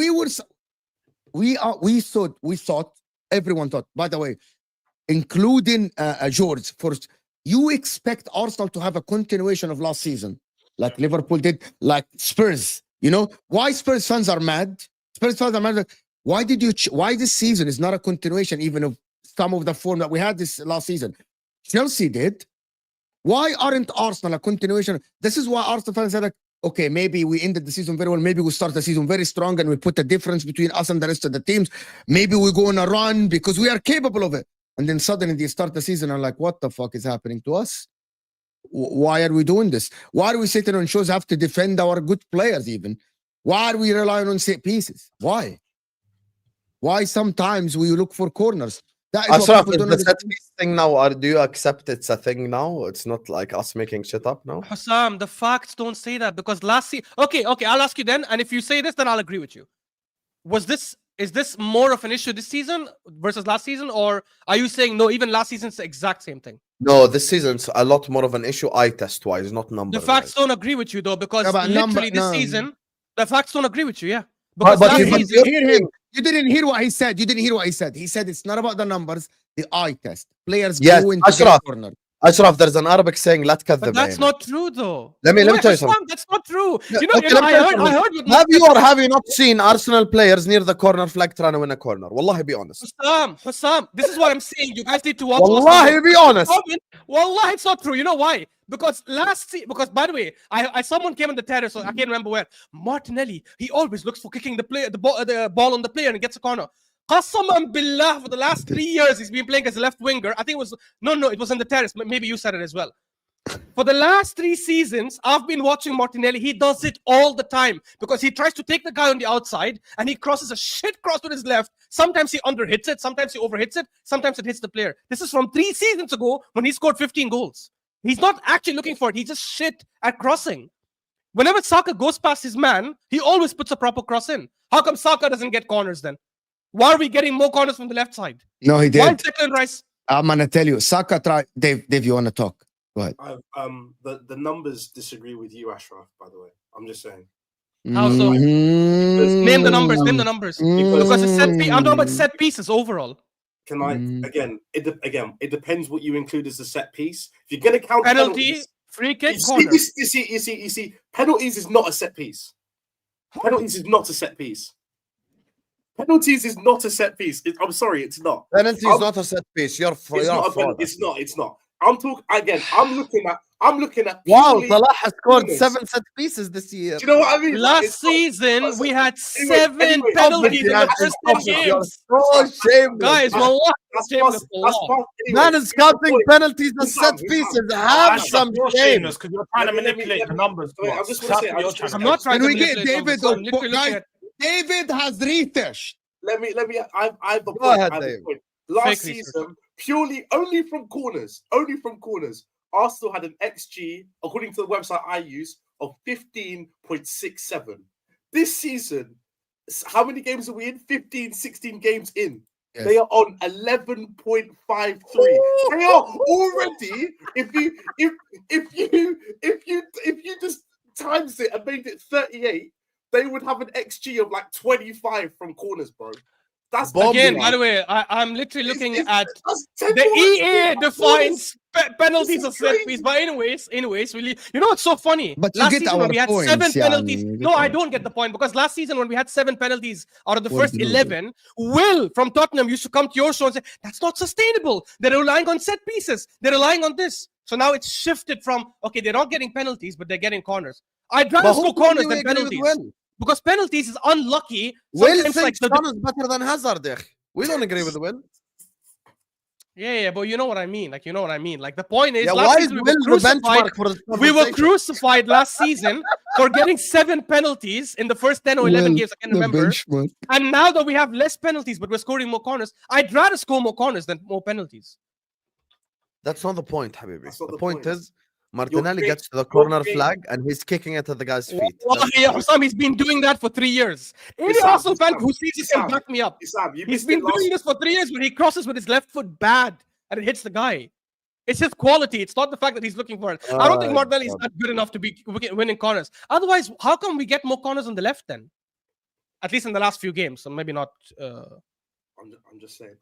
everyone thought, by the way, including Jordz, first, you expect Arsenal to have a continuation of last season, like Liverpool did, like Spurs. You know why Spurs fans are mad? Spurs fans are mad. Why this season is not a continuation even of some of the form that we had this last season? Chelsea did. Why aren't Arsenal a continuation? This is why Arsenal fans said, like, okay, maybe we ended the season very well. Maybe we start the season very strong and we put the difference between us and the rest of the teams. Maybe we go on a run because we are capable of it. And then suddenly they start the season and like, what the fuck is happening to us? Why are we doing this? Why are we sitting on shows have to defend our good players even? Why are we relying on set pieces? Why? Why sometimes we look for corners? That is Ashraf, is the set piece thing now, or do you accept it's a thing now? It's not like us making shit up now? Husam, the facts don't say that, because last season... Okay, I'll ask you then, and if you say this, then I'll agree with you. Is this more of an issue this season versus last season, or are you saying no, even last season's the exact same thing? No, this season's a lot more of an issue eye test wise, not number. The facts don't agree with you though, because this season, the facts don't agree with you, yeah. But you didn't hear what he said. He said it's not about the numbers, the eye test. Players go into the corner. Ashraf, there's an Arabic saying, "Lat kadhib." But that's not true, though. Let me tell you something. That's not true. I heard. Have you or have you not seen Arsenal players near the corner flag trying to win a corner? Wallahi, be honest. Husam, this is what I'm saying. You guys need to watch. Wallahi, be honest. Wallahi, it's not true. You know why? Because by the way, someone came on the terrace, so I can't remember where. Martinelli, he always looks for kicking the ball on the player and gets a corner. Qasaman billah, for the last 3 years, he's been playing as a left winger. I think it was it was on the terrace. Maybe you said it as well. For the last 3 seasons, I've been watching Martinelli. He does it all the time because he tries to take the guy on the outside and he crosses a shit cross with his left. Sometimes he underhits it, sometimes he overhits it, sometimes it hits the player. This is from 3 seasons ago when he scored 15 goals. He's not actually looking for it. He's just shit at crossing. Whenever Saka goes past his man, he always puts a proper cross in. How come Saka doesn't get corners then? Why are we getting more corners from the left side? No, he did. Why Declan Rice? I'm gonna tell you, Saka tried. Dave, you want to talk? Go ahead. The numbers disagree with you, Ashraf. By the way, I'm just saying. How so? Name the numbers. Because it's set piece. I'm talking about set pieces overall. Can I again? It depends what you include as a set piece. If you're going to count penalty, free kick, corner. You see, penalties is not a set piece. Penalties is not a set piece. Penalties is not a set piece. I'm sorry, it's not. Penalties is not a set piece. It's not. It's not. I'm talking again. I'm looking at I'm looking at Wow, purely Salah has scored corners. 7 set pieces this year. Do you know what I mean? Like, Last it's not- season, it's- we had anyway, 7 anyway, penalties in the Obviously, first that's 10 obvious. games. Oh, shameless. Guys, That's- wallah, That's shameless, past. That's wallah. past. Anyway, Man is counting penalties as Husam, set Husam. pieces. Have Ashraf, some you're shame. shameless because you're trying to Let me- manipulate the numbers. wait, I bro. just wanna say- That's what I you're just trying to I'm do. not trying Can to we get manipulate David? numbers. I'm literally looking at David has retouched. Let me. I have a Go point. ahead, I have a Dave. point. Last Fake season, purely only from corners. Arsenal had an XG, according to the website I use, of 15.67. This season, how many games are we in? 15, 16 games in. Yes. They are on 11.53. They are already. If you just times it and made it 38, they would have an XG of like 25 from corners, bro. That's Bomb again. block. By the way, I'm literally looking at that's 10 the points. EA defines penalties This as is set crazy. piece. But anyways, really, you know what's so funny? But you last get season our when we had points, 7 yeah, penalties. you get No, I our- don't get the point because last season when we had 7 penalties out of the What first did you do? 11, Will from Tottenham used to come to your show and say that's not sustainable. They're relying on set pieces. They're relying on this. So now it's shifted from okay, they're not getting penalties, but they're getting corners. I'd rather But who score told corners you than we agree with penalties Will? because penalties is unlucky. Will Sometimes like thinks the Son is better than Hazard. There, we don't agree with Will. yeah, but you know what I mean. Like, you know what I mean. Like, the point is, Yeah, last why is season we Will were the crucified. benchmark for this We were conversation? crucified last season for getting 7 penalties in the first 10 or 11 Well, games. I can't the remember. benchmark. And now that we have less penalties, but we're scoring more corners, I'd rather score more corners than more penalties. That's not the point, Habibi. That's not The the point point. is, Martinelli create- gets to the you're corner creating- flag and he's kicking it at the guy's feet. Wallahi, Husam, he's been doing that for 3 years. Any Husam, Arsenal fan Husam, who sees it can Husam, back me up. Isam, you He's missed been it last. doing this for 3 years when he crosses with his left foot bad and it hits the guy. It's his quality. It's not the fact that he's looking for it. I don't think Martinelli is not good enough to be winning corners. Otherwise, how come we get more corners on the left then? At least in the last few games, so maybe not. I'm just saying.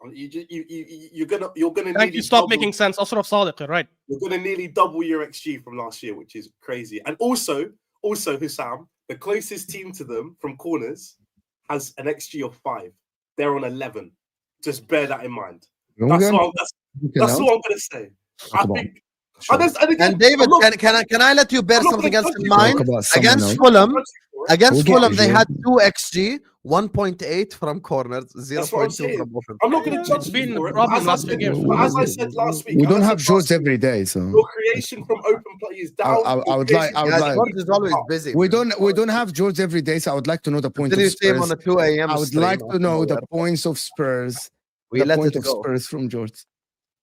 You're gonna. Thank you. Stop making sense. Ashraf Sadiq, right? You're gonna nearly double your XG from last year, which is crazy. And also Husam, the closest team to them from corners has an XG of 5. They're on 11. Just bear that in mind. That's what I'm gonna say. I think. And David, can I let you bear something else in mind? Against Fulham, they had 2 XG, 1.8 from corners, That's what I'm 0.2 saying. from offense. I'm not going to It's judge been you for a it. problem As I last few said- games. As I said last week, We as don't I have said last Jordz every day, so Your creation from open play is down. I would like- Yeah, Jordz is always busy. we don't have Jordz every day. So I would like to know the point Until of you see him on Spurs. a 2 a.m. I would stream like to after know the nowhere. points of Spurs. We The let point it of go. Spurs from Jordz.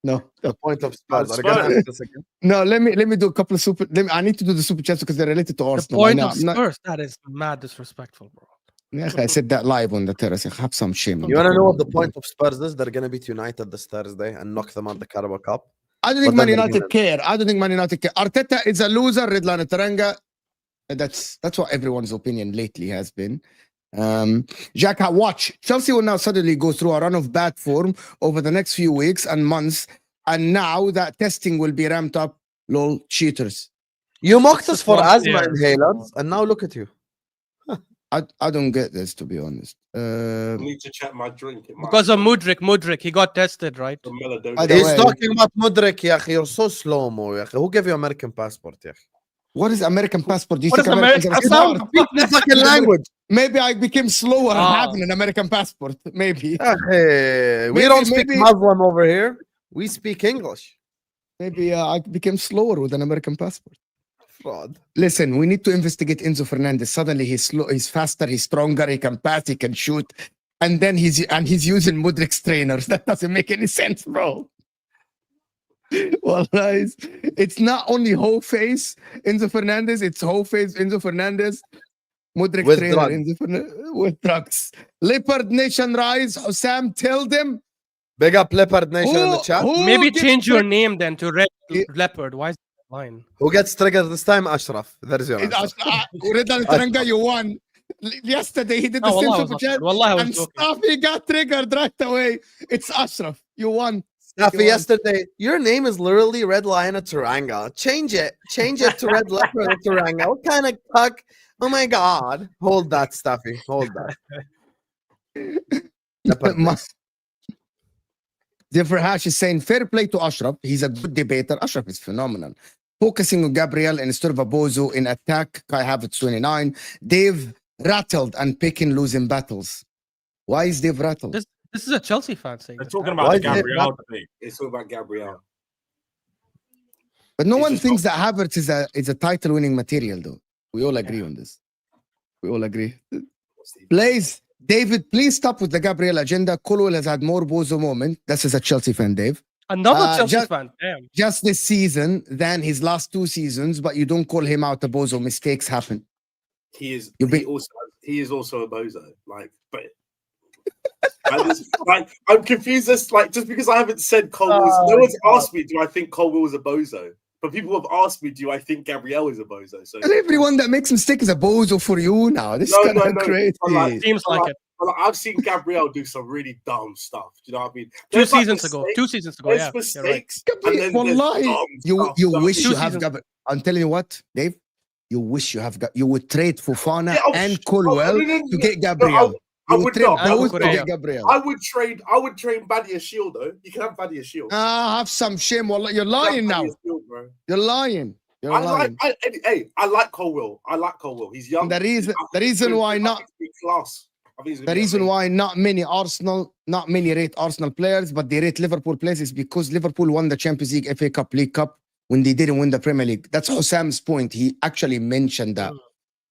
No, The point of Spurs. Are you Spurs. gonna ask this again? no. Let me do a couple of super. I need to do the super chats because they're related to The Arsenal. point I know, of I'm not- Spurs, that is mad disrespectful, bro. Yeah, I said that live on the terrace. Have some shame. You want to know what the point of Spurs is? They're going to beat United this Thursday and knock them out the Carabao Cup. I don't think But Man then they're United gonna- care. I don't think Man United care. Arteta is a loser. Red Line Taranga. That's what everyone's opinion lately has been. Jack, watch. Chelsea will now suddenly go through a run of bad form over the next few weeks and months, and now that testing will be ramped up. Lol, cheaters. You mocked It's us just for one asthma player. inhalers, and now look at you. I don't get this, to be honest. I need to check my drink. It might Because of Mudrik, he got tested, right? be melatonin. By the He's way- talking about Mudrik, ya akhi. You're so slow-mo, ya akhi. Who gave you American passport, ya akhi? What is American passport? Do you What think is Americans American are smart? passport? Speak the fucking language. Maybe I became slower Ah. having an American passport. Maybe. Akhi, we Maybe- don't speak maybe- Muslim over here. We speak English. Maybe I became slower with an American passport. Fraud. Listen, we need to investigate Enzo Fernandez. Suddenly he's slow, he's faster, he's stronger, he can pass, he can shoot, and then he's using Mudrik's trainers. That doesn't make any sense, bro. Well, guys, it's not only whole face Enzo Fernandez, it's whole face Enzo Fernandez. Mudrik With trainer drugs. Enzo Fernandez with drugs. Leopard Nation Rise. Husam, tell them Big up Leopard Nation in the chat. Maybe gets change your tri- name then to Red Yeah. Leopard. Why is that line? Who gets triggered this time? Ashraf. There's your Red answer. Taranga, you won. Yesterday he did the No, same Wallah, I super was chat. joking. Wallah, I was And joking. Staffy got triggered right away. It's Ashraf. You won. Staffy, Go on. yesterday, your name is literally Red Lion of Taranga. Change it. Change it to Red Leopard of Taranga. What kind of cuck? Oh my God. Hold that, Staffy. Hold that. Leopard Ma- Nation. Ziffer Hash is saying fair play to Ashraf. He's a good debater. Ashraf is phenomenal. focusing on Gabriel instead of a Bozo in attack. Kai Havertz 29. Dave rattled and picking losing battles. Why is Dave rattled? This is a Chelsea fan saying They're this. talking man. about Why the is it Gabriel debate. It's all about Gabriel. But no It's one just thinks that Havertz is a title winning material, though. We all agree on this. We all agree. Blaze, David, please stop with the Gabriel agenda. Colwell has had more Bozo moment. This is a Chelsea fan, Dave. Another Chelsea fan. Damn. Just this season than his last 2 seasons, but you don't call him out a Bozo. Mistakes happen. He is. You've been- He is also a bozo. Like, but I'm confused. As just because I haven't said Colwell. No one's asked me. Do I think Colwell was a bozo? But people have asked me. Do I think Gabriel is a bozo? So And everyone that makes mistake is a Bozo for you now. This is kind of crazy. But Seems like it. But I've seen Gabriel do some really dumb stuff. Do you know what I mean? 2 There's, seasons ago. mistakes- 2 seasons ago. There's Yeah. You're right. mistakes. and then there's Wallahi, dumb you stuff. you So wish Two you have seasons. Gabriel. I'm telling you what, Dave. You wish you would trade Fofana Yeah, and Colwell no, to get no, Gabriel. I You would would trade not. both to Korea. get Gabriel. I would trade Badia Shield though. You can have Badia Shield. Have some shame. Wallah. You're You can have lying now. Badia Shield, bro. You're lying. You're lying. I like Colwell. I like Colwell. He's young. The reason why not. Class. I think he's gonna The be reason amazing. why not many rate Arsenal players, but they rate Liverpool players is because Liverpool won the Champions League, FA Cup, League Cup when they didn't win the Premier League. That's Husam's point. He actually mentioned that.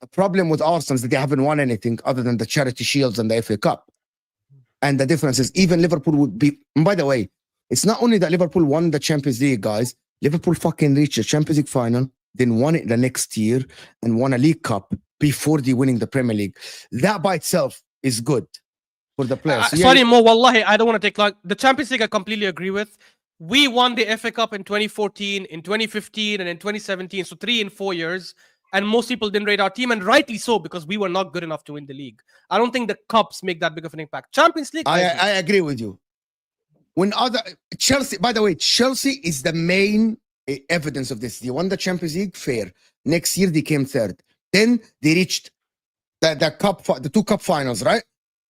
The problem with Arsenal is that they haven't won anything other than the Charity Shields and the FA Cup. And the difference is even Liverpool would be, and by the way, it's not only that Liverpool won the Champions League, guys. Liverpool fucking reached the Champions League final, then won it the next year and won a League Cup before they winning the Premier League. That by itself is good for the players. So, yeah, Sorry, Mo. Wallahi, I don't want to take long. The Champions League, I completely agree with. We won the FA Cup in 2014, in 2015, and in 2017. So 3 in 4 years. And most people didn't rate our team, and rightly so, because we were not good enough to win the league. I don't think the cups make that big of an impact. Champions League, I agree with you. When other Chelsea, by the way, Chelsea is the main evidence of this. They won the Champions League, fair. Next year they came third. Then they reached the 2 cup finals, right?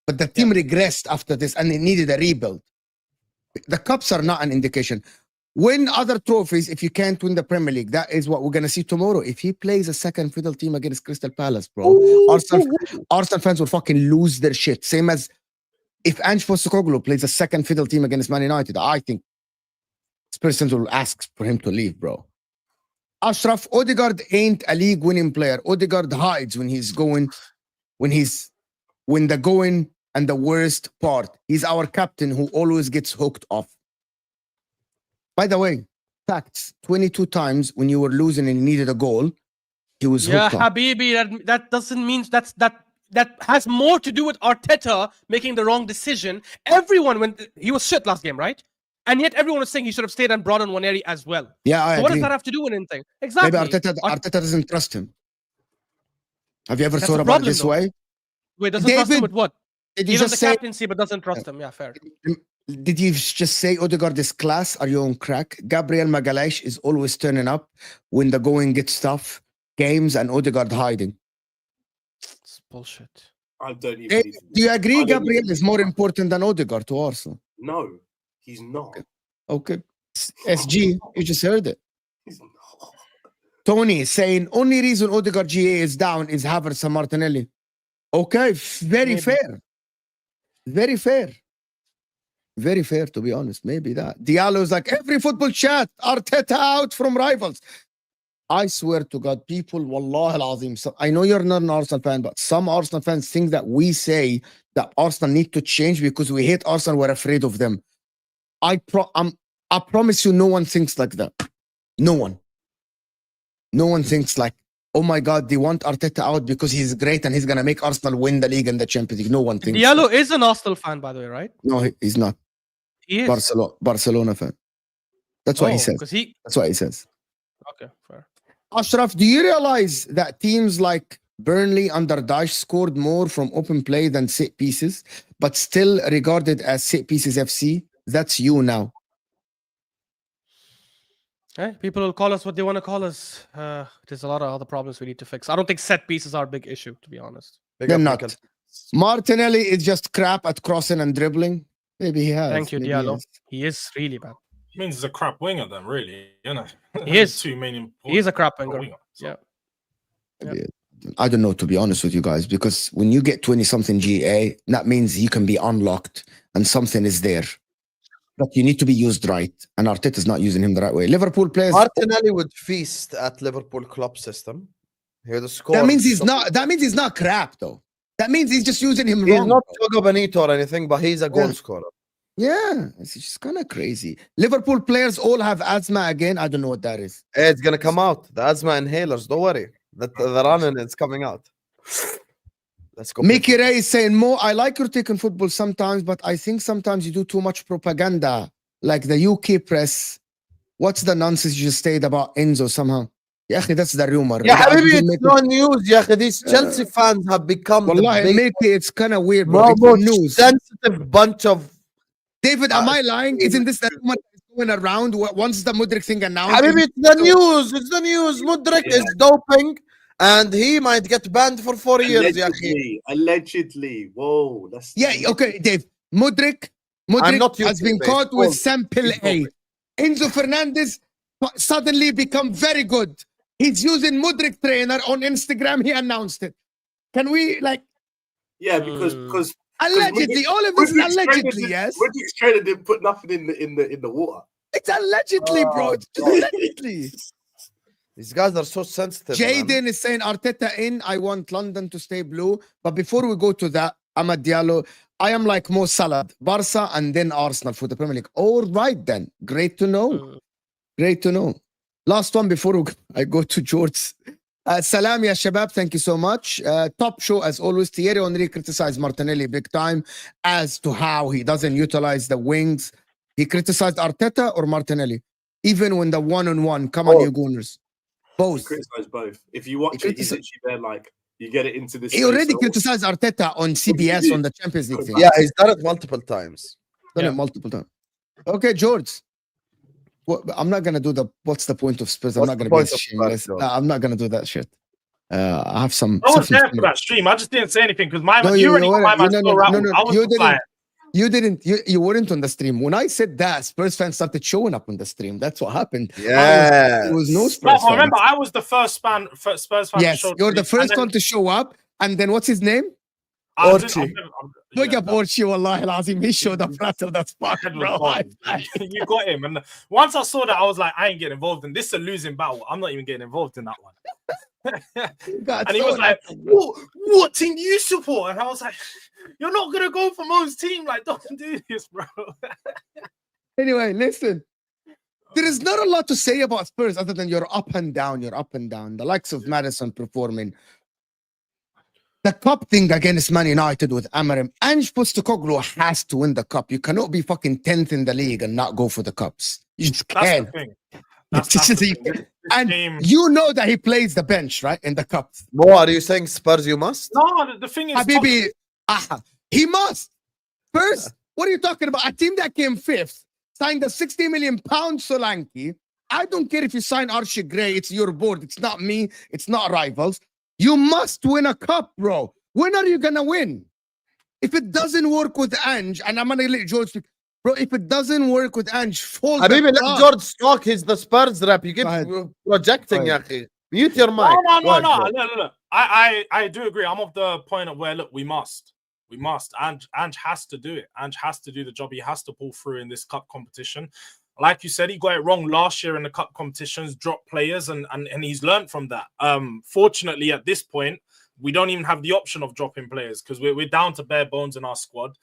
But the team regressed after this, and they needed a rebuild. The cups are not an indication. Win other trophies if you can't win the Premier League. That is what we're gonna see tomorrow. If he plays a second fiddle team against Crystal Palace, bro, Arsenal fans will fucking lose their shit. Same as if Ange Postecoglou plays a second fiddle team against Man United. I think Spurs fans will ask for him to leave, bro. Ashraf, Odegaard ain't a league winning player. Odegaard hides when the going and the worst part. He's our captain who always gets hooked off. By the way, facts, 22 times when you were losing and you needed a goal, he was hooked on. Habibi, that doesn't mean that has more to do with Arteta making the wrong decision. Everyone, he was shit last game, right? And yet everyone was saying he should have stayed and brought on Waneri as well. Yeah, I So what agree. does that have to do with anything? Exactly. Maybe Arteta doesn't trust him. Have you ever That's thought the about it problem, this though. way? Wait, doesn't trust him David, with what? Did you Even the just say? captaincy, but doesn't trust him. Yeah, fair. Did you just say Odegaard is class? Are you on crack? Gabriel Magalhaes is always turning up when the going gets tough. Games and Odegaard hiding. It's bullshit. I don't even. Hey, need to- do you I agree don't Gabriel even- is more important than Odegaard to Arsenal? No, he's not. Okay. SG, you just heard it. He's not. Tony is saying only reason Odegaard GA is down is Havertz and Martinelli. Okay, very Maybe. fair. Very fair. Very fair, to be honest. Maybe that. Diallo's like every football chat, Arteta out from rivals. I swear to God, people, wallah al-azim. So I know you're not an Arsenal fan, but some Arsenal fans think that we say that Arsenal need to change because we hate Arsenal, we're afraid of them. I promise you, no one thinks like that. No one. No one thinks like, oh my God, they want Arteta out because he's great and he's going to make Arsenal win the league and the Champions League. No one thinks Diallo is an Arsenal fan, by the way, right? No, he's not. He is. Barcelona fan. That's what he says. That's what he says. Okay, fair. Ashraf, do you realize that teams like Burnley under Daesh scored more from open play than set pieces, but still regarded as set pieces FC? That's you now. Hey, people will call us what they want to call us. There's a lot of other problems we need to fix. I don't think set pieces are a big issue, to be honest. They're not. Martinelli is just crap at crossing and dribbling. Maybe he has. Thank you, Maybe Diallo. has. He is really bad. Means he's a crap winger then, really. You know, He is. Two main. He is a crap for winger. so. Yeah. I don't know, to be honest with you guys, because when you get 20-something GA, that means he can be unlocked and something is there. But you need to be used right, and Arteta is not using him the right way. Liverpool players. Martinelli would feast at Liverpool club system. He would score. That means he's not. That means he's not crap, though. That means he's just using him He's wrong. not Jogo Benito or anything, but he's a goal Yeah. scorer. Yeah, it's just kind of crazy. Liverpool players all have asthma again. I don't know what that is. Hey, it's gonna come out. The asthma inhalers. Don't worry. The running is coming out. Let's go. Mickey Ray is saying, Mo, I like your take on football sometimes, but I think sometimes you do too much propaganda, like the UK press. What's the nonsense you just stated about Enzo somehow? Yeah, that's the rumor. Yeah, Habibi, it's no news. Yeah, these Chelsea fans have become Wallahi, the big, Mickey, it's kind of weird, bro. most It's news. sensitive bunch of. David, am I lying? Isn't this the rumor that's going around once the Mudrik thing announced? Habibi, it's the news. It's the news. Mudrik is doping, and he might get banned for 4 years. Allegedly. Whoa. That's Okay, Dave. Mudrik has been caught with sample A. Enzo Fernandez suddenly become very good. He's using Mudrik trainer on Instagram. He announced it. Can we Yeah, because allegedly, all of this is allegedly, yes. Mudrik's trainer didn't put nothing in the water. It's allegedly, bro. It's just allegedly. These guys are so sensitive. Jaden is saying Arteta in. I want London to stay blue. But before we go to that, Amad Diallo, I am like Mo Salah, Barca, and then Arsenal for the Premier League. All right, then. Great to know. Great to know. Last one before I go to George. Salam, ya Shabab. Thank you so much. Top show as always. Thierry Henry criticized Martinelli big time as to how he doesn't utilize the wings. He criticized Arteta or Martinelli, even when the one-on-one. Come on, you Gunners. Both. He criticized both. If you watch it, he's literally there like you get it into this. He already criticized Arteta on CBS on the Champions League thing. Yeah, he's done it multiple times. Done it multiple times. Okay, George. I'm not gonna do what's the point of Spurs? I'm not gonna be shameless. I'm not gonna do that shit. I have some. I was there for that stream. I just didn't say anything because you weren't on the stream. When I said that, Spurs fans started showing up on the stream. That's what happened. Yeah, it was no Spurs fans. Remember, I was the first Spurs fan. Yes, you're the first one to show up. And then what's his name? Orchi. Look up Orchi, wallahi al-azim. He showed up after that spot, bro. You got him. And once I saw that, I was like, I ain't getting involved in this. Is a losing battle. I'm not even getting involved in that one. And he was like, what team do you support? And I was like, you're not going to go for Mo's team. Like, don't do this, bro. Anyway, listen. There is not a lot to say about Spurs other than you're up and down. You're up and down. The likes of Madison performing. The cup thing against Man United with Amarim. Ange Postecoglou has to win the cup. You cannot be fucking 10th in the league and not go for the cups. You just can't. That's the thing. And you know that he plays the bench, right? In the cups. Mo, are you saying Spurs you must? No, the thing is... Habibi, he must. First, what are you talking about? A team that came fifth, signed a £60 million Solanke. I don't care if you sign Archie Gray. It's your board. It's not me. It's not rivals. You must win a cup, bro. When are you going to win? If it doesn't work with Ange, and I'm going to let George speak, bro, if it doesn't work with Ange, fold Habibi, let George talk. He's the Spurs rep. You keep projecting, Yaki. Mute your mic. No. I do agree. I'm of the point of where, look, we must. Ange has to do it. Ange has to do the job. He has to pull through in this cup competition. Like you said, he got it wrong last year in the cup competitions, dropped players, and he's learned from that. Fortunately, at this point, we don't even have the option of dropping players because we're down to bare bones in our squad.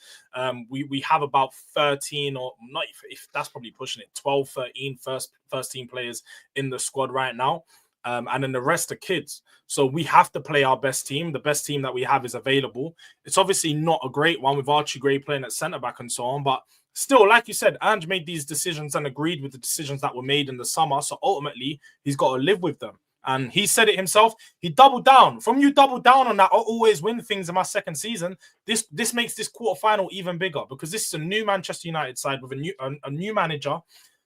We have about 13 or not, if that's probably pushing it, 12, 13 first team players in the squad right now. And then the rest are kids. So we have to play our best team. The best team that we have is available. It's obviously not a great one with Archie Gray playing at centre-back and so on, but still, like you said, Ange made these decisions and agreed with the decisions that were made in the summer. So ultimately, he's got to live with them. And he said it himself. He doubled down. From you double down on that, I'll always win things in my second season. This makes this quarterfinal even bigger because this is a new Manchester United side with a new manager.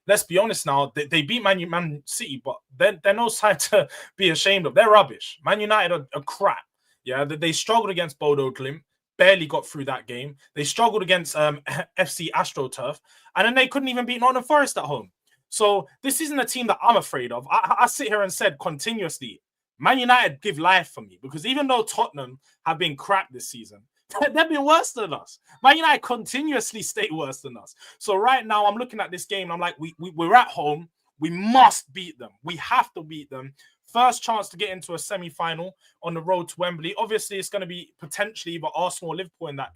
Let's be honest now, they beat Man City, but they're no side to be ashamed of. They're rubbish. Man United are crap. Yeah, they struggled against Bodo Glimt. barely got through that game. They struggled against FC AstroTurf, and then they couldn't even beat Nottingham Forest at home. So this isn't a team that I'm afraid of. I sit here and said continuously, Man United give life for me, because even though Tottenham have been crap this season, they've been worse than us. Man United continuously stay worse than us. So right now I'm looking at this game and I'm like, we're at home. We must beat them. We have to beat them. First chance to get into a semi-final on the road to Wembley. Obviously, it's going to be potentially either Arsenal or Liverpool in that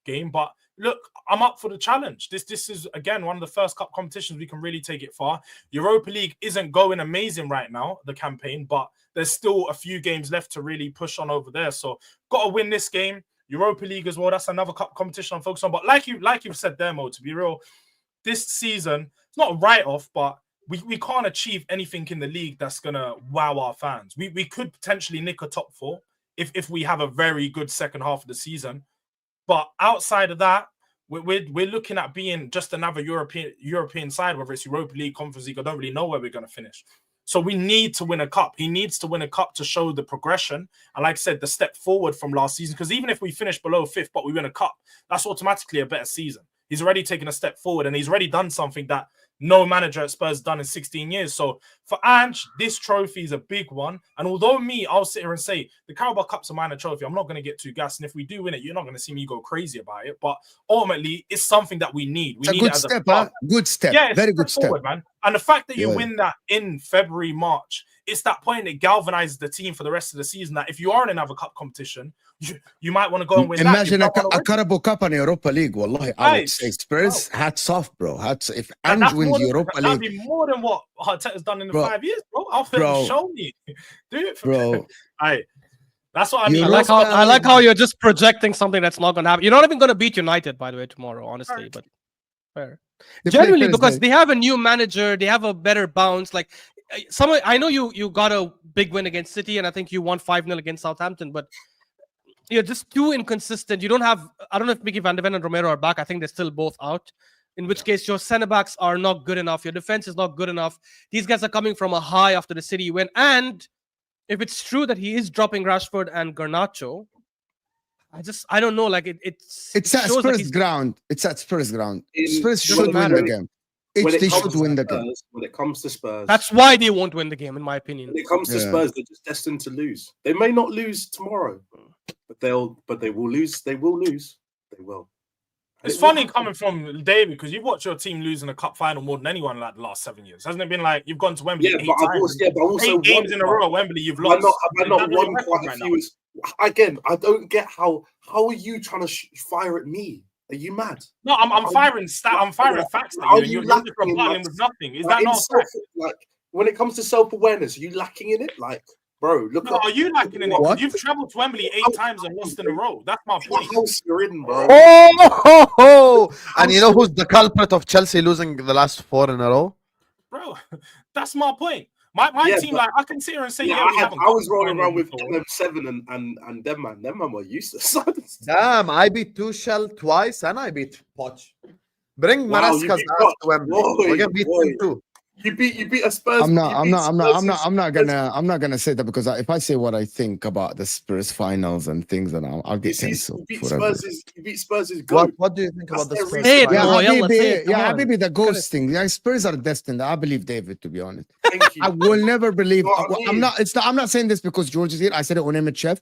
game. But look, I'm up for the challenge. This is, again, one of the first cup competitions we can really take it far. Europa League isn't going amazing right now, the campaign, but there's still a few games left to really push on over there. So got to win this game. Europa League as well. That's another cup competition I'm focused on. But like you've said there, Mo, to be real, this season, it's not a write-off, but we can't achieve anything in the league that's going to wow our fans. We could potentially nick a top 4 if we have a very good second half of the season. But outside of that, we're looking at being just another European side, whether it's Europa League, Conference League. I don't really know where we're going to finish. So we need to win a cup. He needs to win a cup to show the progression. And like I said, the step forward from last season, because even if we finish below 5th, but we win a cup, that's automatically a better season. He's already taken a step forward and he's already done something that no manager at Spurs done in 16 years. So for Ange, this trophy is a big one. And although I'll sit here and say the Carabao Cup's a minor trophy, I'm not going to get too gassed. And if we do win it, you're not going to see me go crazy about it. But ultimately, it's something that we need. We need it as a club. Good step. Yeah, very good step, forward, man. And the fact that you win that in February, March, it's that point that galvanizes the team for the rest of the season. That if you are in another cup competition, you might want to go and win. Imagine a Carabao Cup and Europa League. Wallahi, I would say Spurs, hats off, bro. If Ange wins Europa League, that'd be more than what Arteta's done in the 5 years, bro. Show me, do it for me. That's what I mean. I like how you're just projecting something that's not going to happen. You're not even going to beat United, by the way, tomorrow, honestly. But fair. Generally, because they have a new manager, they have a better bounce. Like I know you got a big win against City, and I think you won 5-0 against Southampton, but you're just too inconsistent. You don't have. I don't know if Mickey Van de Ven and Romero are back. I think they're still both out. In which case, your centre backs are not good enough. Your defense is not good enough. These guys are coming from a high after the City win, and if it's true that he is dropping Rashford and Garnacho, I don't know. Like it's at Spurs ground. It's at Spurs ground. Spurs should win the game. They should win the game. When it comes to Spurs, that's why they won't win the game, in my opinion. When it comes to Spurs, they're just destined to lose. They may not lose tomorrow, but they will lose. They will lose. They will. It's funny coming from David, because you've watched your team lose in a cup final more than anyone like the last 7 years. Hasn't it been like you've gone to Wembley 8 times? But also 8 games in a row at Wembley, you've lost. Have I not won quite a few? Again, I don't get how are you trying to fire at me? Are you mad? No, I'm firing facts at you. You're replying with nothing. Is that not like when it comes to self-awareness? Are you lacking in it? Like, bro, look. No, are you lacking in it? You've travelled to Wembley 8 times and lost in a row. That's my point. You're in, bro. And you know who's the culprit of Chelsea losing the last 4 in a row? Bro, that's my point. My team, like, I can sit here and say, I was rolling around with them 7 and them man were useless. Damn, I beat Tuchel twice and I beat Poch. Bring Maresca's ass to Wembley. We're gonna beat him too. You beat a Spurs. I'm not gonna say that, because if I say what I think about the Spurs finals and things, and I'll get cancelled. You beat Spurs is good. What do you think about the Spurs? Habibi, the ghost thing. Yeah, Spurs are destined. I believe David, to be honest. Thank you. I will never believe. I'm not saying this because George is here. I said it on Image Chef.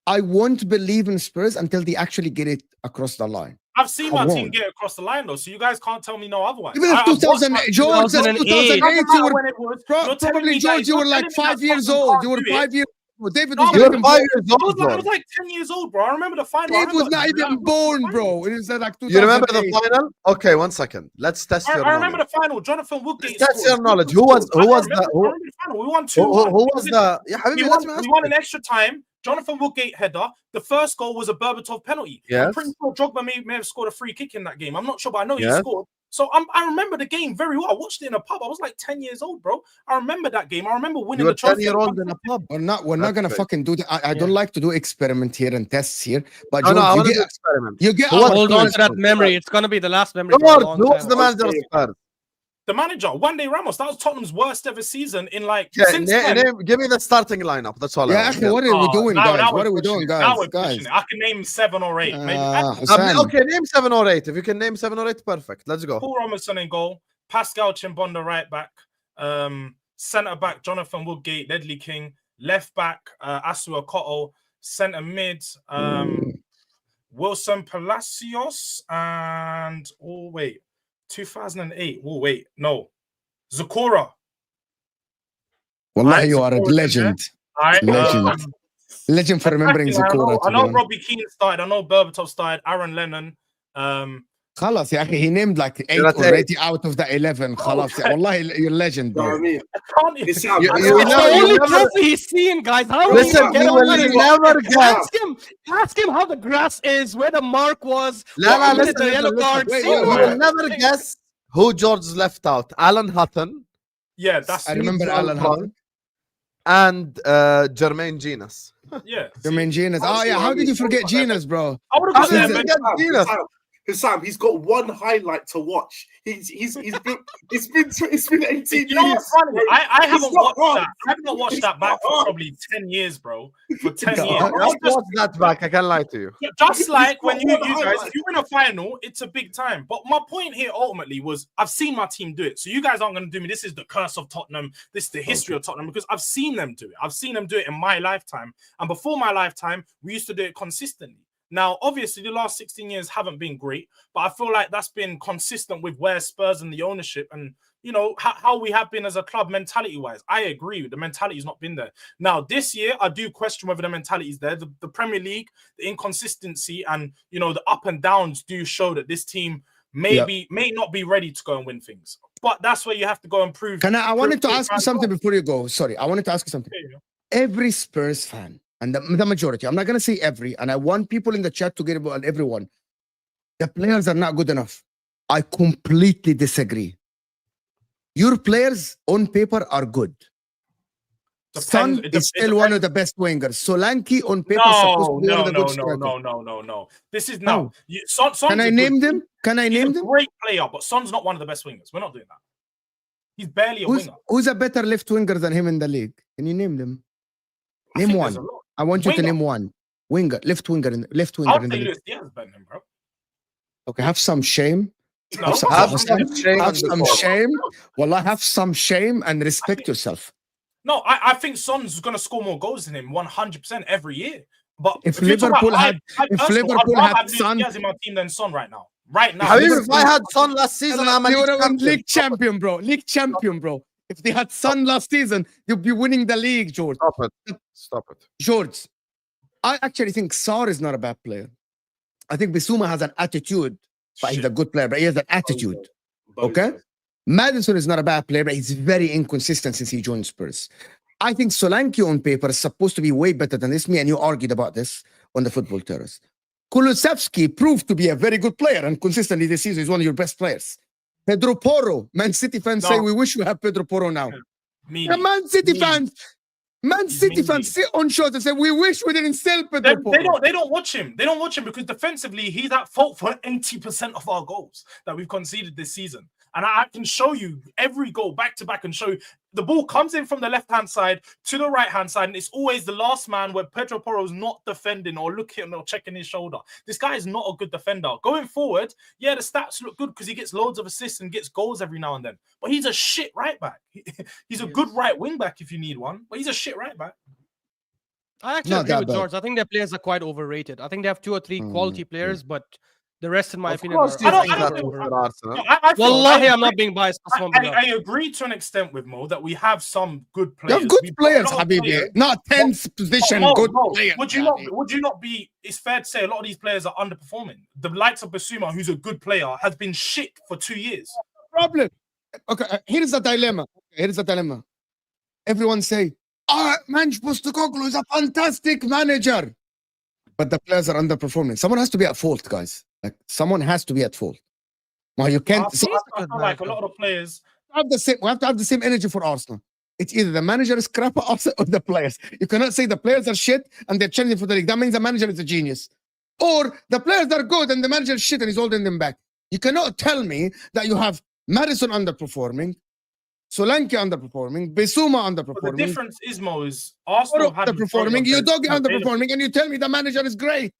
I won't believe in Spurs until they actually get it across the line. I've seen my team get across the line, though, so you guys can't tell me no otherwise. Even if 2008, George, 2008, probably George, you were like 5 years old. You were 5 years old. David was 5 years old. I was like 10 years old, bro. I remember the final. David was not even born, bro. It is like you remember the final? Okay, 1 second. Let's test your knowledge. I remember the final. Jonathan Woodgate. Test your knowledge. Who was the? We won 2-1. Who was the? Yeah, we won an extra time. Jonathan Woodgate header. The first goal was a Berbatov penalty. Yes. I'm pretty sure Drogba may have scored a free kick in that game. I'm not sure, but I know he scored. So I remember the game very well. I watched it in a pub. I was like 10 years old, bro. I remember that game. I remember winning the trophy. 10-year-old in a pub. We're not gonna fucking do that. I don't like to do experiment here and tests here. But I want to do experiment. You get hold on to that memory. It's gonna be the last memory. Who was the manager of Spurs? The manager, Wande Ramos, that was Tottenham's worst ever season in like Yeah, since then. give me the starting lineup. That's all. Yeah, I want. actually, what are we doing, now guys? we're What are we pushing doing, it. Now guys? we're pushing it. I can name 7 or 8. Maybe Husam. Okay, name 7 or 8. If you can name 7 or 8, perfect. Let's go. Paul Robinson in goal, Pascal Chimbonda right back, centre back Jonathan Woodgate, Ledley King, left back Asu Akoto, centre mid Wilson Palacios, and 2008. Oh wait, no, Zakora. Wallahi, you are a legend. Legend. Legend for remembering Zakora. I know Robbie Keane started. I know Berbatov started. Aaron Lennon. خلاص يا أخي, he named like 8 already out of the 11. خلاص. Wallahi, you're a legend, You know bro. what I mean? It's the only trophy he's seen, guys. How Listen, you will never guess. Ask him how the grass is, where the mark was. Listen, the yellow card. Wait, You will never guess who George left out. Alan Hutton. Yeah, that's I remember Alan Hutton. And Jermaine Genius. Yeah, Jermaine Genius. Oh yeah, how did you forget Genius, bro? I would have How got did there, you man. forget Genius? Husam, he's got one highlight to watch. It's been 18 You know years. what's funny? I haven't He's not watched wrong. that. I have not watched that back for probably 10 years, bro. For 10 years. I'll watch that back. I can't lie to you. Just like when you got guys, highlights. if you win a final, it's a big time. But my point here ultimately was I've seen my team do it. So you guys aren't going to do me. This is the curse of Tottenham. This is the history of Tottenham because I've seen them do it. I've seen them do it in my lifetime. And before my lifetime, we used to do it consistently. Now, obviously, the last 16 years haven't been great, but I feel like that's been consistent with where Spurs and the ownership and, you know, how we have been as a club mentality-wise. I agree. The mentality's not been there. Now, this year, I do question whether the mentality is there. The Premier League, the inconsistency and, you know, the up and downs do show that this team may not be ready to go and win things. But that's where you have to go and prove. I wanted to ask you something before you go. Sorry, I wanted to ask you something. Every Spurs fan, and the majority, I'm not going to say every, and I want people in the chat to get about everyone. The players are not good enough. I completely disagree. Your players on paper are good. Son is still one of the best wingers. Solanke on paper is supposed to be one of the good strikers. No. This is now. Can I name them? Can I name them? Great player, but Son's not one of the best wingers. We're not doing that. He's barely a winger. Who's a better left winger than him in the league? Can you name them? Name one. I want you to name one. Left winger in the league. Diaz better than him, bro. Okay, have some shame. No. Have some shame. Wallah, have some shame and respect yourself. No, I think Son's going to score more goals than him 100% every year. But if Liverpool had Son in my team than Son right now. Right now. If I had Son last season, I'm a league champion, bro. League champion, bro. If they had Son last season, you'd be winning the league, George. Stop it. George, I actually think Sarr is not a bad player. I think Bissouma has an attitude, but he's a good player, but he has an attitude. Okay? Maddison is not a bad player, but he's very inconsistent since he joined Spurs. I think Solanke on paper is supposed to be way better than this. Me and you argued about this on the Football Terrace. Kulusevski proved to be a very good player and consistently this season is one of your best players. Pedro Porro, Man City fans say we wish we have Pedro Porro now. Man City fans sit on shores and say we wish we didn't sell Pedro Porro. They don't watch him. They don't watch him because defensively he's at fault for 80% of our goals that we've conceded this season. And I can show you every goal back to back and show you the ball comes in from the left-hand side to the right-hand side, and it's always the last man where Pedro Porro's not defending or looking or checking his shoulder. This guy is not a good defender. Going forward, yeah, the stats look good because he gets loads of assists and gets goals every now and then. But he's a shit right back. He's a good right wing back if you need one, but he's a shit right back. I actually agree with George. I think their players are quite overrated. I think they have 2 or 3 quality players, but the rest, in my opinion, are Wallahi, I'm not being biased. I agree to an extent with Mo that we have some good players. You have good players, Habibi. Not 10th position good players. Would you not be? It's fair to say a lot of these players are underperforming. The likes of Bissouma, who's a good player, has been shit for 2 years. Problem. Okay, here's the dilemma. Everyone say, Manj Postecoglou is a fantastic manager. But the players are underperforming. Someone has to be at fault, guys. Like someone has to be at fault. Well, you can't. I feel like a lot of players have the same. We have to have the same energy for Arsenal. It's either the manager is crap or the players. You cannot say the players are shit and they're challenging for the league. That means the manager is a genius. Or the players are good and the manager is shit and he's holding them back. You cannot tell me that you have Madison underperforming, Solanke underperforming, Bissouma But the underperforming, difference is, Mo, is Arsenal have underperforming, Udogie underperforming, and you tell me the manager is great.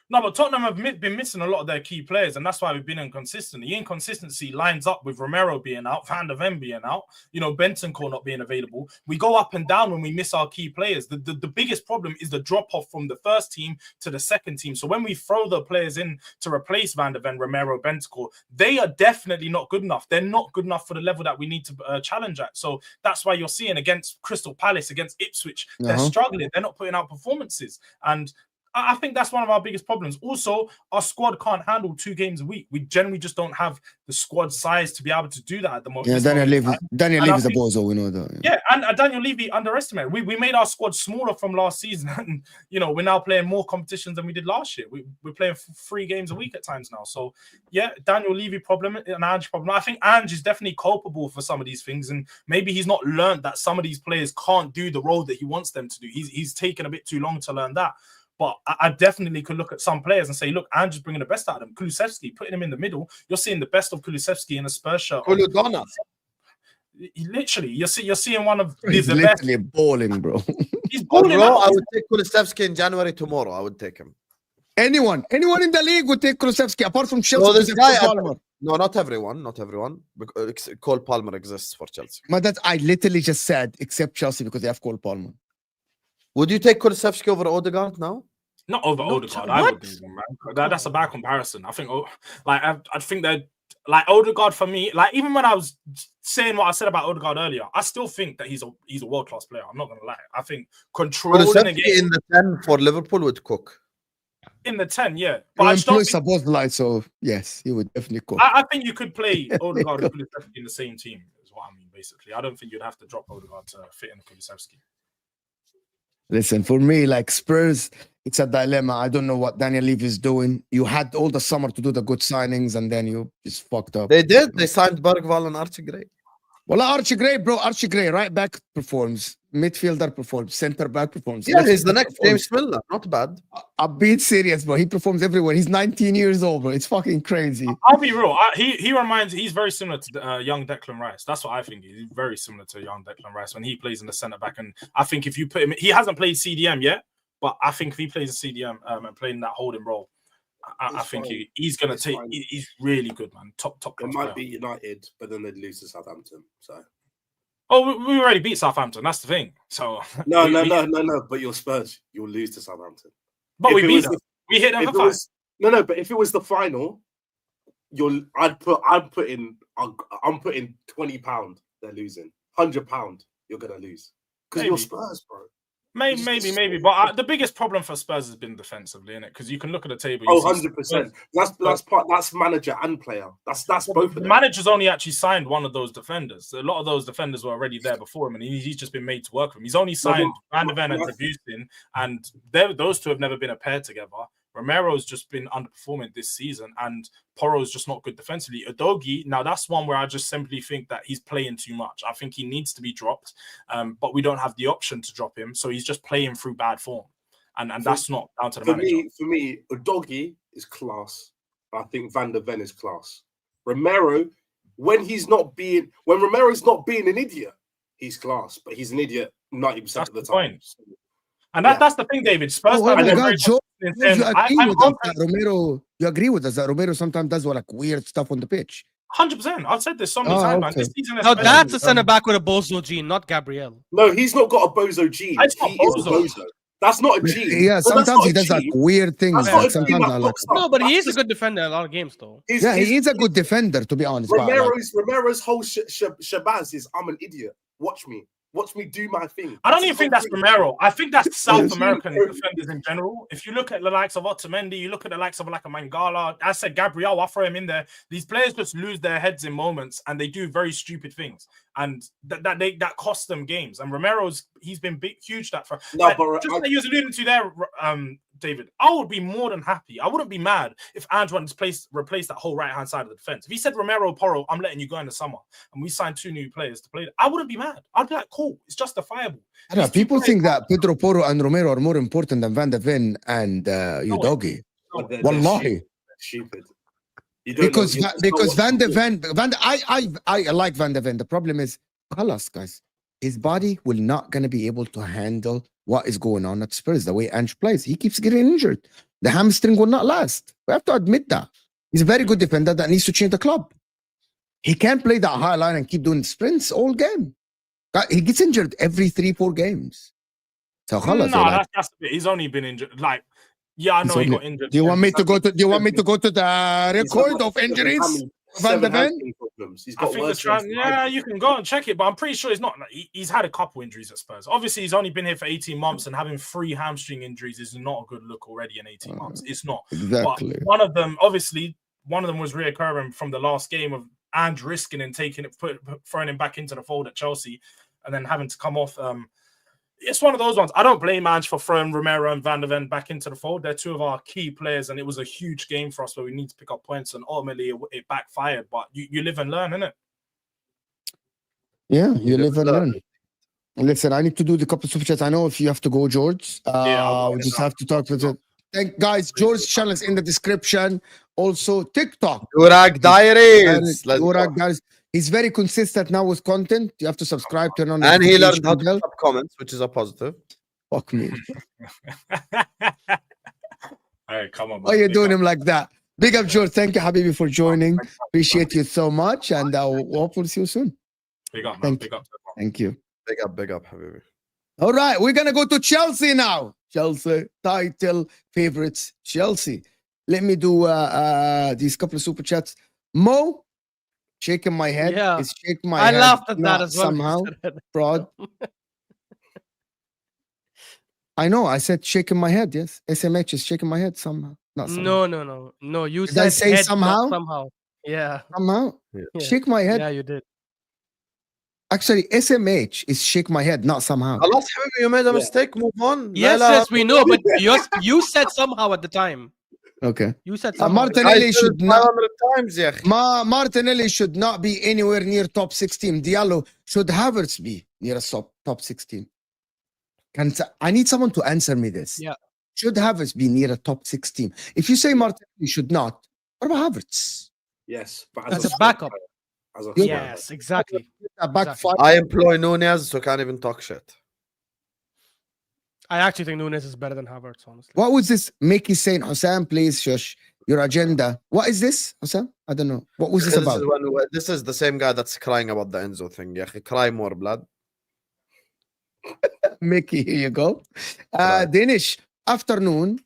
No, but Tottenham have been missing a lot of their key players, and that's why we've been inconsistent. The inconsistency lines up with Romero being out, Van der Ven being out, Bentancur not being available. We go up and down when we miss our key players. The biggest problem is the drop-off from the first team to the second team. So when we throw the players in to replace Van der Ven, Romero, Bentancur, they are definitely not good enough. They're not good enough for the level that we need to challenge at. So that's why you're seeing against Crystal Palace, against Ipswich, they're struggling. They're not putting out performances. And I think that's one of our biggest problems. Also, our squad can't handle 2 games a week. We generally just don't have the squad size to be able to do that at the moment. Yeah, Daniel Levy is a bozo, we know that. Yeah, and Daniel Levy underestimated. We made our squad smaller from last season, and we're now playing more competitions than we did last year. We're playing 3 games a week at times now. So yeah, Daniel Levy problem and Ange problem. I think Ange is definitely culpable for some of these things, and maybe he's not learned that some of these players can't do the role that he wants them to do. He's taken a bit too long to learn that. But I definitely could look at some players and say, look, Ange is bringing the best out of them. Kulusevski, putting him in the middle, you're seeing the best of Kulusevski in a Spurs shirt. Literally, you're seeing one of he's the literally best. balling, bro. He's balling. Bro, I would take Kulusevski in January tomorrow. I would take him. Anyone in the league would take Kulusevski apart from Chelsea. No, this guy, Palmer. No, not everyone. Cole Palmer exists for Chelsea. But I literally just said except Chelsea because they have Cole Palmer. Would you take Kulusevski over Odegaard now? Not over Odegaard. I would think, man. That's a bad comparison. I think, I think that, like Odegaard for me, like even when I was saying what I said about Odegaard earlier, I still think that he's a world class player. I'm not gonna lie. I think controlling Kulusevski again in the 10 for Liverpool would cook. in the 10, yeah. But I just don't think, so yes, he would definitely cook. I think you could play Odegaard and Kulusevski in the same team. Is what I mean, basically. I don't think you'd have to drop Odegaard to fit in Kulusevski. Listen, for me, like Spurs, it's a dilemma. I don't know what Daniel Levy is doing. You had all the summer to do the good signings, and then you just fucked up. They did. They signed Bergvall and Archie Gray. Well, Archie Gray, bro. Archie Gray, right back performs. Midfielder performs. Center back performs. Yeah, he's the next James Milner. Not bad. I'm being serious, bro. He performs everywhere. He's 19 years old, bro. It's fucking crazy. I'll be real. He's very similar to young Declan Rice. That's what I think. He's very similar to young Declan Rice when he plays in the centre back. And I think if you put him, he hasn't played CDM yet, but I think if he plays a CDM and playing that holding role, I think he's going to take. He's really good, man. Top. It might be United, but then they'd lose to Southampton. So. Oh, we already beat Southampton. That's the thing. So no. But you're Spurs. You'll lose to Southampton. But we beat them. We hit them for 5. No. But if it was the final, I'm putting £20. They're losing. £100. You're gonna lose because you're Spurs, bro. Maybe. But the biggest problem for Spurs has been defensively, innit? Because you can look at the table. 100%. That's manager and player. That's both of them. The manager's only actually signed one of those defenders. A lot of those defenders were already there before him, and he's just been made to work with him. He's only signed Van der Ven and Trabuzin, and those two have never been a pair together. Romero's just been underperforming this season, and Porro's just not good defensively. Udogie, now that's one where I just simply think that he's playing too much. I think he needs to be dropped, but we don't have the option to drop him, so he's just playing through bad form, and that's not down to the manager. For me, Udogie is class. I think Van der Ven is class. Romero, when Romero's not being an idiot, he's class, but he's an idiot 90% of the time. And that's the thing, David. Spurs Romero, you agree with us that Romero sometimes does weird stuff on the pitch? 100%. I've said this so many times, man. This season, now that's a centre back with a bozo gene, not Gabriel. No, he's not got a bozo gene. He is bozo. That's not a gene. Yeah, sometimes he does weird things. No, but he is a good defender in a lot of games, though. He is a good defender, to be honest. Romero's whole shabazz is I'm an idiot. Watch me do my thing. I don't even think that's Romero. I think that's South American defenders in general. If you look at the likes of Otamendi, you look at the likes of like a Mangala, I said Gabriel, I'll throw him in there. These players just lose their heads in moments and they do very stupid things. And that costs them games. And he's been huge that for just like you was alluding to there, David, I would be more than happy. I wouldn't be mad if Ange wanted to replace that whole right-hand side of the defense. If he said, Romero, Porro, I'm letting you go in the summer, and we signed 2 new players to play, I wouldn't be mad. I'd be like, cool, it's justifiable. People think that Pedro Porro and Romero are more important than Van der Ven and Udogie. Wallahi. Stupid. You don't Because know, because Van de Ven, I like Van de Ven. The problem is, خلاص, guys, his body will not gonna be able to handle what is going on at Spurs. The way Ange plays, he keeps getting injured. The hamstring will not last. We have to admit that. He's a very good defender that needs to change the club. He can't play that high line and keep doing sprints all game. He gets injured every 3-4 games. So خلاص, No, that's a bit. He's only been injured. Like, yeah, I know he got injured. Do you want me to go to? Do you want me to go to the record of injuries? Van de Ven? He's I got think worse the ones. yeah, you can go and check it, but I'm pretty sure he's not. He's had a couple injuries at Spurs. Obviously, he's only been here for 18 months, and having 3 hamstring injuries is not a good look already in 18 months. It's not. Exactly. But one of them, obviously, was reoccurring from the last game of Ange risking and taking it, throwing him back into the fold at Chelsea, and then having to come off. It's one of those ones. I don't blame Ange for throwing Romero and Van de Ven back into the fold. They're 2 of our key players, and it was a huge game for us where we need to pick up points, and ultimately it backfired. But you live and learn, innit? Yeah, you live and learn. Listen, I need to do the couple of super chats. I know if you have to go, George. We just have to talk to it. Guys, George's channel is in the description. Also, TikTok. Durag Diaries. Durag Diaries. He's very consistent now with content. You have to subscribe, turn on And he learned how to bell. put up comments, which is a positive. Fuck me. Hey, come on. Why are you doing him like that? Big up, George. Thank you, Habibi, for joining. Appreciate you so much. And hope we'll see you soon. Big up, man. Big up. Thank you. Big up, Habibi. All right, we're going to go to Chelsea now. Chelsea, title favorites, Chelsea. Let me do these couple of super chats. Mo, shaking my head. Yeah. Is shaking my I head. laughed at that not as well. Somehow. Fraud. I know. I said shaking my head. Yes. SMH is shaking my head somehow. Not somehow. No. You Did said I say head, not somehow? somehow. Yeah. Somehow. Yeah. Shake my head. Yeah, you did. Actually, SMH is shake my head, not somehow. Alas, Habibi, you made a mistake. Move on. Yes, we know, but you said somehow at the time. Okay. You said somehow. Martinelli should not. times, yeah. Martinelli should not be anywhere near top 16. Diallo should Havertz be near a top 16. I need someone to answer me this. Yeah. Should Havertz be near a top 16? If you say Martinelli should not, what about Havertz? Yes, but As a backup. As a Yes, exactly. A back Exactly. five. I employ Nunez, so can't even talk shit. I actually think Nunes is better than Havertz, honestly. What was this? Mickey saying, Husam, please shush your agenda. What is this, Husam? I don't know. What was this about? This is the same guy that's crying about the Enzo thing. Yeah, cry more, blood. Mickey, here you go. Danish, afternoon.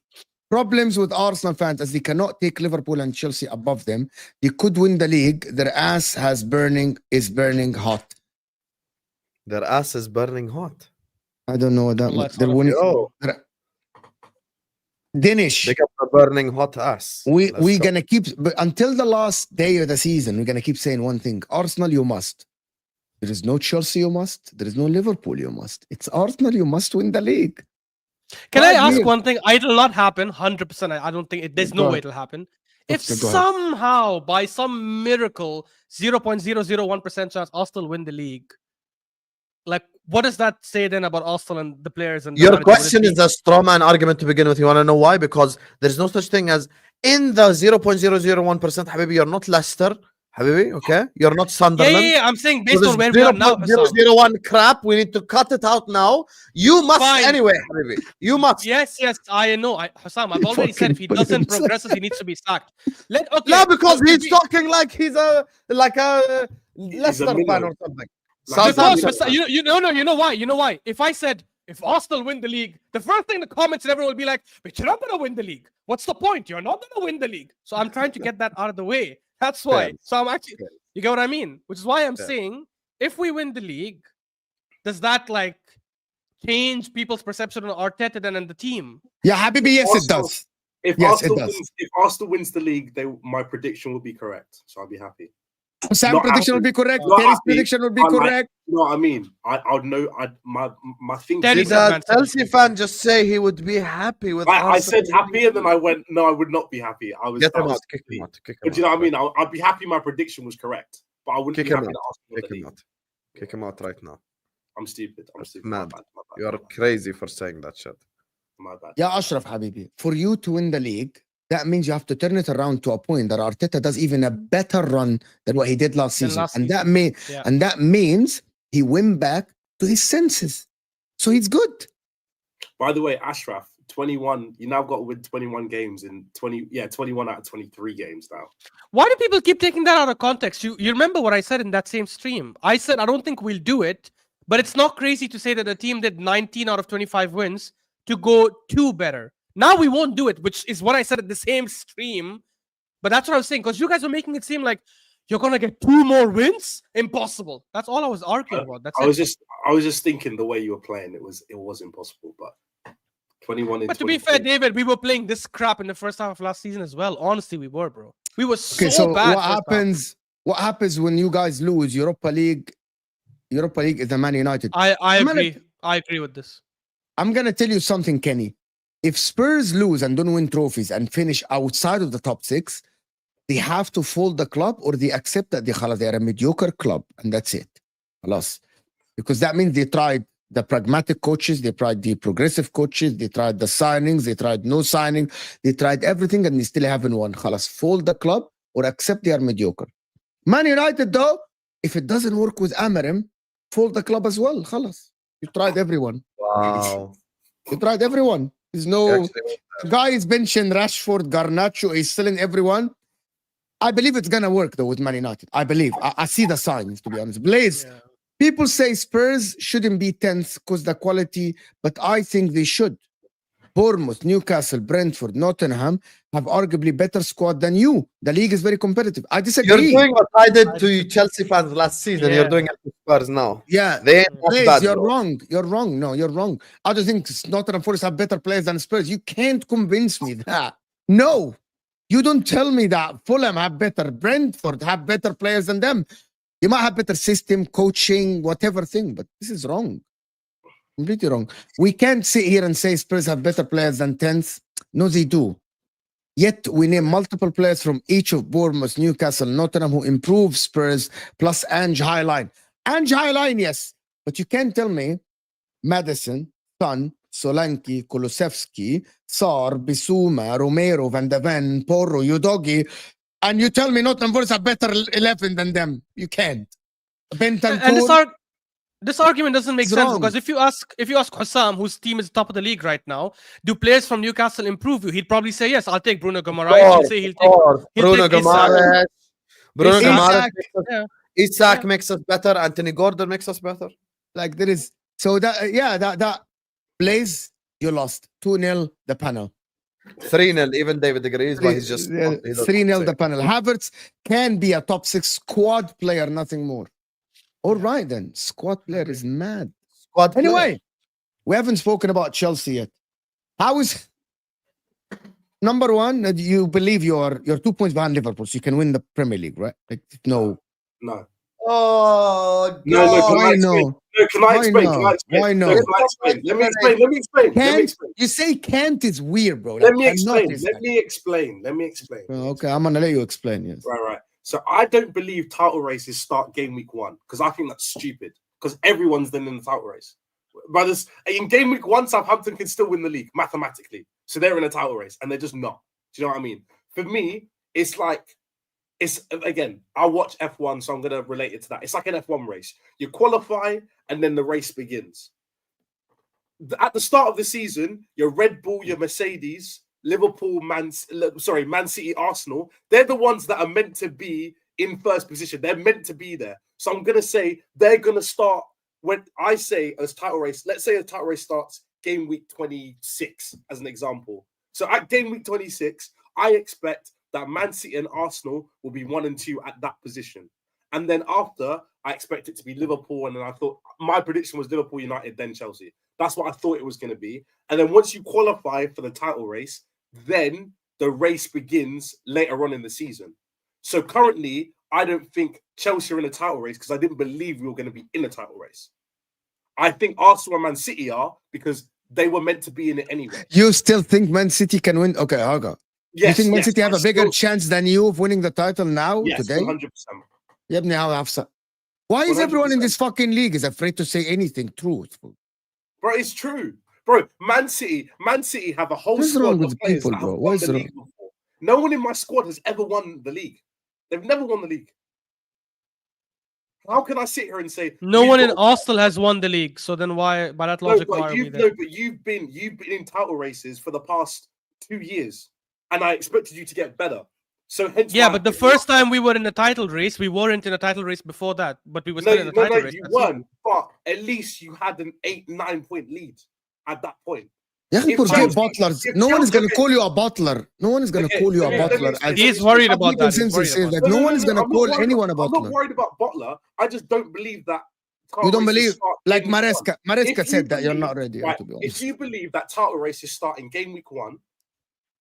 Problems with Arsenal fans as they cannot take Liverpool and Chelsea above them. They could win the league. Their ass is burning hot. Their ass is burning hot. I don't know what that means. They're winning. Danish. They got the burning hot ass. We're gonna keep, but until the last day of the season, we're gonna keep saying one thing: Arsenal, you must. There is no Chelsea, you must. There is no Liverpool, you must. It's Arsenal, you must win the league. Can I ask one thing? It will not happen 100%. I don't think there's no way it'll happen. If somehow, by some miracle, 0.001% chance Arsenal win the league, like, what does that say then about Arsenal and the players? And your question is a straw man argument to begin with. You want to know why? Because there's no such thing as in the 0.001%. Habibi, you're not Leicester. Habibi, okay? You're not Sunderland. Yeah. I'm saying based on where we are now. 0.001 crap. We need to cut it out now. You must anyway, Habibi. You must. Yes, I know. Husam, I've already said if he doesn't progress, he needs to be sacked. No, because he's talking like he's a Leicester fan or something. You know why? If I said if Arsenal win the league, the first thing in the comments and everyone will be like, but you're not gonna win the league. What's the point? You're not gonna win the league. So I'm trying to get that out of the way. That's why. So I'm actually, you get what I mean? Which is why I'm saying if we win the league, does that like change people's perception of Arteta and the team? Yeah, Habibi, yes, it does. If Arsenal wins the league, my prediction will be correct. So I'll be happy. Sam's prediction will be correct. Terry's prediction will be correct. No, I mean, I would know. My thing. Did a Chelsea fan just say he would be happy with? I said happy, and then I went, no, I would not be happy. I was. Get him out. Kick him out. But you know what I mean? I'd be happy. My prediction was correct, but I wouldn't kick be happy him that out. Arsenal Kick him out. Kick him out right now. I'm stupid. I'm stupid. Mad. My bad. You are crazy for saying that shit. My bad. Yeah, Ashraf Habibi, for you to win the league, that means you have to turn it around to a point that Arteta does even a better run than what he did last season. And that means he went back to his senses. So he's good. By the way, Ashraf, 21, you now got to win 21 games in 21 out of 23 games now. Why do people keep taking that out of context? You remember what I said in that same stream? I said I don't think we'll do it, but it's not crazy to say that the team did 19 out of 25 wins to go 2 better. Now we won't do it, which is what I said at the same stream. But that's what I was saying, because you guys are making it seem like you're gonna get 2 more wins. Impossible. That's all I was arguing about. That's I was just thinking the way you were playing, it was impossible. But 21. But to be fair, David, we were playing this crap in the first half of last season as well. Honestly, we were, bro. We were so bad. What happens when you guys lose Europa League? Europa League is the Man United. I agree. I agree with this. I'm gonna tell you something, Kenny. If Spurs lose and don't win trophies and finish outside of the top 6, they have to fold the club, or they accept that they're a mediocre club, and that's it. Alas. Because that means they tried the pragmatic coaches, they tried the progressive coaches, they tried the signings, they tried no signing, they tried everything, and they still haven't won. Khalas, fold the club or accept they are mediocre. Man United, though, if it doesn't work with Amarim, fold the club as well. Khalas. You tried everyone. Wow. You tried everyone. There's no guy is benching Rashford, Garnacho, he's selling everyone. I believe it's gonna work though with Man United. I believe. I see the signs, to be honest. Blaze, people say Spurs shouldn't be 10th because the quality, but I think they should. Bournemouth, Newcastle, Brentford, Tottenham have arguably better squad than you. The league is very competitive. I disagree. You're doing what I did to Chelsea fans last season. You're doing it to Spurs now. Yeah, they ain't Blaze, bad, you're bro. wrong. You're wrong. No, you're wrong. I don't think Nottingham Forest have better players than Spurs. You can't convince me that. No, you don't tell me that. Fulham have better. Brentford have better players than them. You might have better system, coaching, whatever thing, but this is wrong. Completely wrong. We can't sit here and say Spurs have better players than 10th. No, they do. Yet we name multiple players from each of Bournemouth, Newcastle, Nottingham who improve Spurs, plus Ange Highline. Ange Highline, yes. But you can't tell me Madison, Son, Solanke, Kulusevski, Sarr, Bissouma, Romero, Van de Ven, Porro, Udogie, and you tell me Nottingham Forest have better 11 than them. You can't. Bentancur. And this argument doesn't make sense because if you ask Husam, whose team is top of the league right now, do players from Newcastle improve you? He'd probably say yes. I'll take Bruno Guimaraes. He'll say he'll take Bruno Guimaraes. Bruno Guimaraes. Isak Yeah. makes us better. Anthony Gordon makes us better. Like there is so that Blaze, you lost 2-0 the panel. 3-0. Even David agrees, but he's just 3-0 the panel. Havertz can be a top 6 squad player, nothing more. All right then, squad player is mad. Squad player. Anyway, we haven't spoken about Chelsea yet. How is number one? You believe you're 2 points behind Liverpool, so you can win the Premier League, right? Like No. Oh, No, why no? Can I explain? Why no? Let me explain. You say can't is weird, bro. Let me explain. Okay, I'm gonna let you explain. Yes. Right. So I don't believe title races start game week 1 because I think that's stupid because everyone's then in the title race. Brothers, in game week 1, Southampton can still win the league mathematically. So they're in a title race and they're just not. Do you know what I mean? For me, it's again, I watch F1, so I'm going to relate it to that. It's like an F1 race. You qualify and then the race begins. At the start of the season, your Red Bull, your Mercedes, Liverpool, Man City, Arsenal, they're the ones that are meant to be in first position. They're meant to be there. So I'm going to say they're going to start when I say a title race. Let's say a title race starts game week 26 as an example. So at game week 26, I expect that Man City and Arsenal will be 1 and 2 at that position. And then after, I expect it to be Liverpool. And then I thought my prediction was Liverpool, United, then Chelsea. That's what I thought it was going to be. And then once you qualify for the title race, then the race begins later on in the season. So currently, I don't think Chelsea are in a title race because I didn't believe we were going to be in a title race. I think Arsenal and Man City are because they were meant to be in it anyway. You still think Man City can win? Okay, I'll go. Yes, you think Man City have a bigger chance than you of winning the title now, today? 100%. Why is 100%. everyone in this fucking league is afraid to say anything truthful? Bro, it's true. Bro, Man City have a whole What's squad wrong of with players people, that bro? have What won is the wrong? league before. No one in my squad has ever won the league. They've never won the league. How can I sit here and say No one in Arsenal has won the league? So then why, by that logic, why are we there? No, but you've been in title races for the past 2 years, and I expected you to get better. So hence, yeah, but the first time we were in a title race, we weren't in a title race before that, but we were still in a title race. You weren't. But at least you had an 8-9 point lead at that point. Yeah, butlers. No one is going to call you a butler. No one is going to call you a butler. He's worried about that. No one is going to call anyone a butler. I'm not worried about Butler. I just don't believe that. You don't believe, like Maresca. Maresca said that you're not ready. Right, to be honest. If you believe that title races start in game week 1,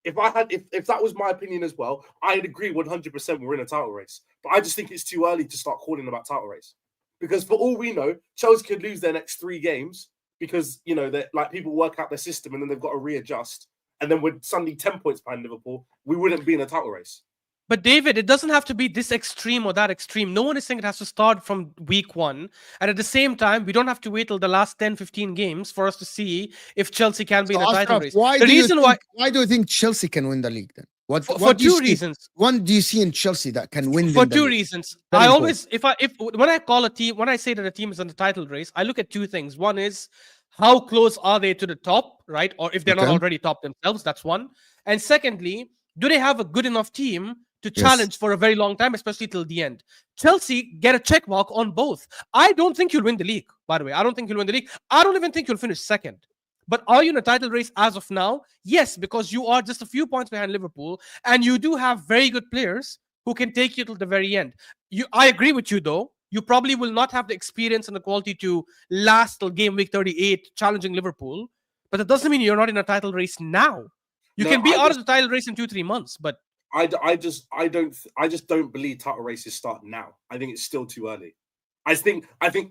if that was my opinion as well, I'd agree 100% we're in a title race. But I just think it's too early to start calling about title race, because for all we know, Chelsea could lose their next 3 games. Because, you know, that like people work out their system and then they've got to readjust. And then we're suddenly 10 points behind Liverpool. We wouldn't be in a title race. But David, it doesn't have to be this extreme or that extreme. No one is saying it has to start from week 1. And at the same time, we don't have to wait till the last 10, 15 games for us to see if Chelsea can be in a title race. Why do you think Chelsea can win the league then? For 2 reasons. One, do you see in Chelsea that can win? For 2 reasons. I always, when I call a team, when I say that a team is in the title race, I look at 2 things. One is, how close are they to the top, right? Or if they're not already top themselves, that's one. And secondly, do they have a good enough team to challenge for a very long time, especially till the end? Chelsea get a check mark on both. I don't think you'll win the league, by the way. I don't think you'll win the league. I don't even think you'll finish second. But are you in a title race as of now? Yes, because you are just a few points behind Liverpool, and you do have very good players who can take you till the very end. I agree with you, though. You probably will not have the experience and the quality to last till game week 38 challenging Liverpool. But that doesn't mean you're not in a title race now. You can be out of the title race in 2-3 months, but I just don't believe title races start now. I think it's still too early. I think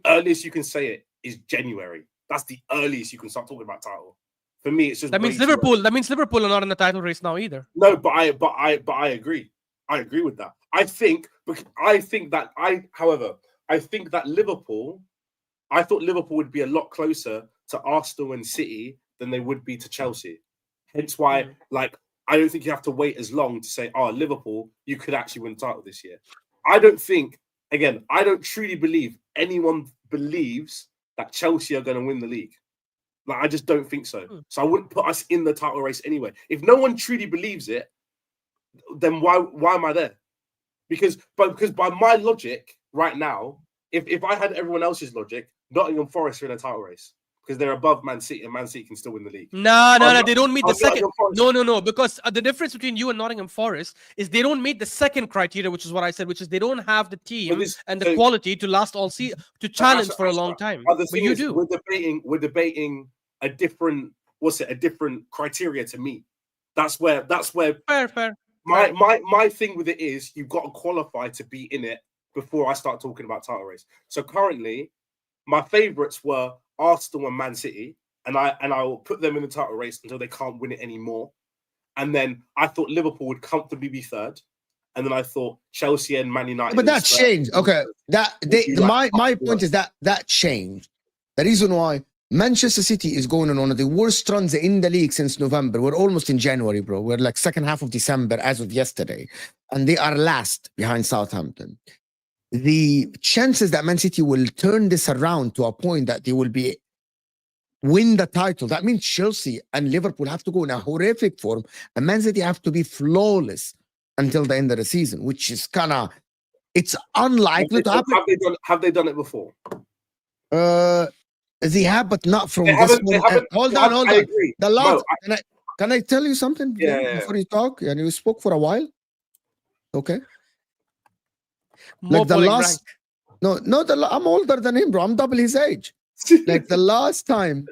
earliest you can say it is January. That's the earliest you can start talking about title. For me, it's just that means Liverpool. That means Liverpool are not in the title race now either. No, but I agree. I agree with that. I think that Liverpool. I thought Liverpool would be a lot closer to Arsenal and City than they would be to Chelsea. Hence why, I don't think you have to wait as long to say, "Oh, Liverpool, you could actually win the title this year." I don't truly believe anyone believes that Chelsea are going to win the league. I just don't think so. So I wouldn't put us in the title race anyway. If no one truly believes it, then why am I there? Because by my logic right now, if I had everyone else's logic, Nottingham Forest are in a title race because they're above Man City, and Man City can still win the league. No, they don't meet the second. No, because the difference between you and Nottingham Forest is they don't meet the second criteria, which is what I said, which is they don't have the team and the quality to last all season, to challenge for a long time. But you do. We're debating a different criteria to meet. That's where fair. My thing with it is you've got to qualify to be in it before I start talking about title race. So currently, my favourites were Arsenal and Man City, and I will put them in the title race until they can't win it anymore. And then I thought Liverpool would comfortably be third, and then I thought Chelsea and Man United. But that changed. Okay, my point is that changed. The reason why Manchester City is going on one of the worst runs in the league since November. We're almost in January, bro. We're like second half of December as of yesterday, and they are last behind Southampton. The chances that Man City will turn this around to a point that they will win the title, that means Chelsea and Liverpool have to go in a horrific form, and Man City have to be flawless until the end of the season, which is it's unlikely to happen. Have they done it before? They have, but not from this one. Hold on. I agree. The last, can I tell you something before you talk? And you spoke for a while. Okay. Like the last, I'm older than him, bro. I'm double his age. Like the last time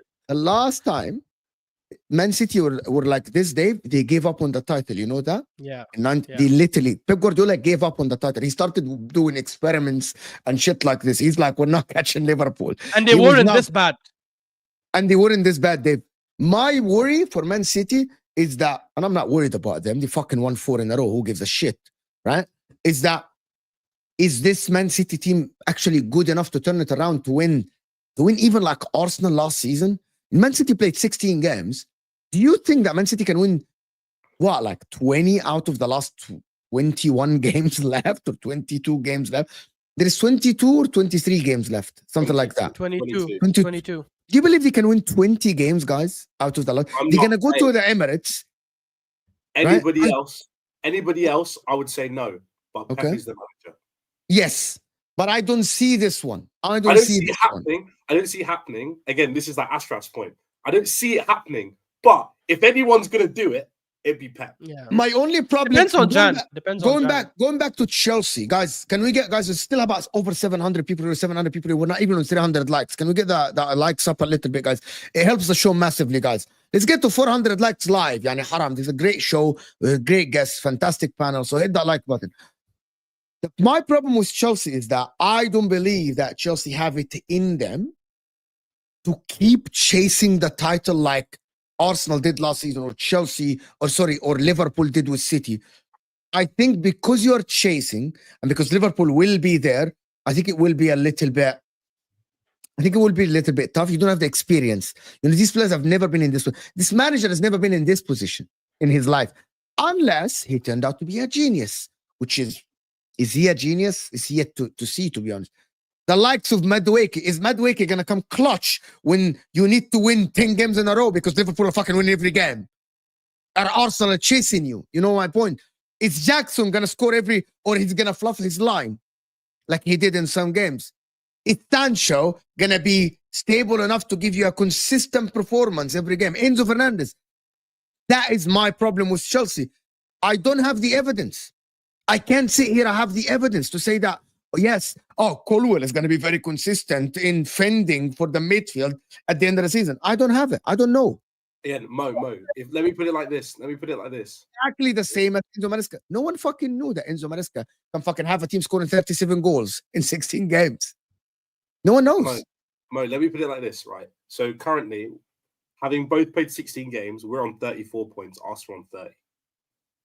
Man City were like this, they gave up on the title. You know that? Yeah. They literally, Pep Guardiola gave up on the title. He started doing experiments and shit like this. He's like, we're not catching Liverpool. And they weren't this bad. And they weren't this bad, Dave. My worry for Man City is that, and I'm not worried about them, they fucking won 4 in a row. Who gives a shit? Right? Is this Man City team actually good enough to turn it around to win even like Arsenal last season? Man City played 16 games. Do you think that Man City can win what, like 20 out of the last 21 games left or 22 games left. There is 22 or 23 games left, something like that. 22. 22. 22. Do you believe they can win 20 games, guys, out of the lot? They're going to go to the Emirates. Anybody right? else, I would say no. But Okay. Pep is the manager. Yes, but I don't see this one. I don't see it this happening. one. I don't see it happening. Again, this is like Ashraf's point. I don't see it happening. But if anyone's going to do it, it'd be Pep. Yeah. My only problem Depends on Jan. Going back to Chelsea, guys. Can we get there's still about over 700 people or 700 people? We're not even on 300 likes. Can we get the likes up a little bit, guys? It helps the show massively, guys. Let's get to 400 likes live. Yani haram. This is a great show, great guests, fantastic panel. So hit that like button. My problem with Chelsea is that I don't believe that Chelsea have it in them to keep chasing the title like Arsenal did last season, or Liverpool did with City. I think because you're chasing and because Liverpool will be there, I think it will be a little bit. I think it will be a little bit tough. You don't have the experience. You know, these players have never been in this. This manager has never been in this position in his life, unless he turned out to be a genius. Which is he a genius? Is he yet to see? To be honest. The likes of Madueke. Is Madueke going to come clutch when you need to win 10 games in a row because Liverpool are fucking winning every game? Are Arsenal chasing you? You know my point? Is Jackson going to score or he's going to fluff his line like he did in some games? Is Sancho going to be stable enough to give you a consistent performance every game? Enzo Fernandez. That is my problem with Chelsea. I don't have the evidence. I can't sit here. I have the evidence to say that. Yes. Oh, Colwell is going to be very consistent in fending for the midfield at the end of the season. I don't have it. I don't know. Yeah, Mo. Let me put it like this. Exactly the same as Enzo Maresca. No one fucking knew that Enzo Maresca can fucking have a team scoring 37 goals in 16 games. No one knows. Mo, let me put it like this, right? So currently, having both played 16 games, we're on 34 points. Arsenal on 30.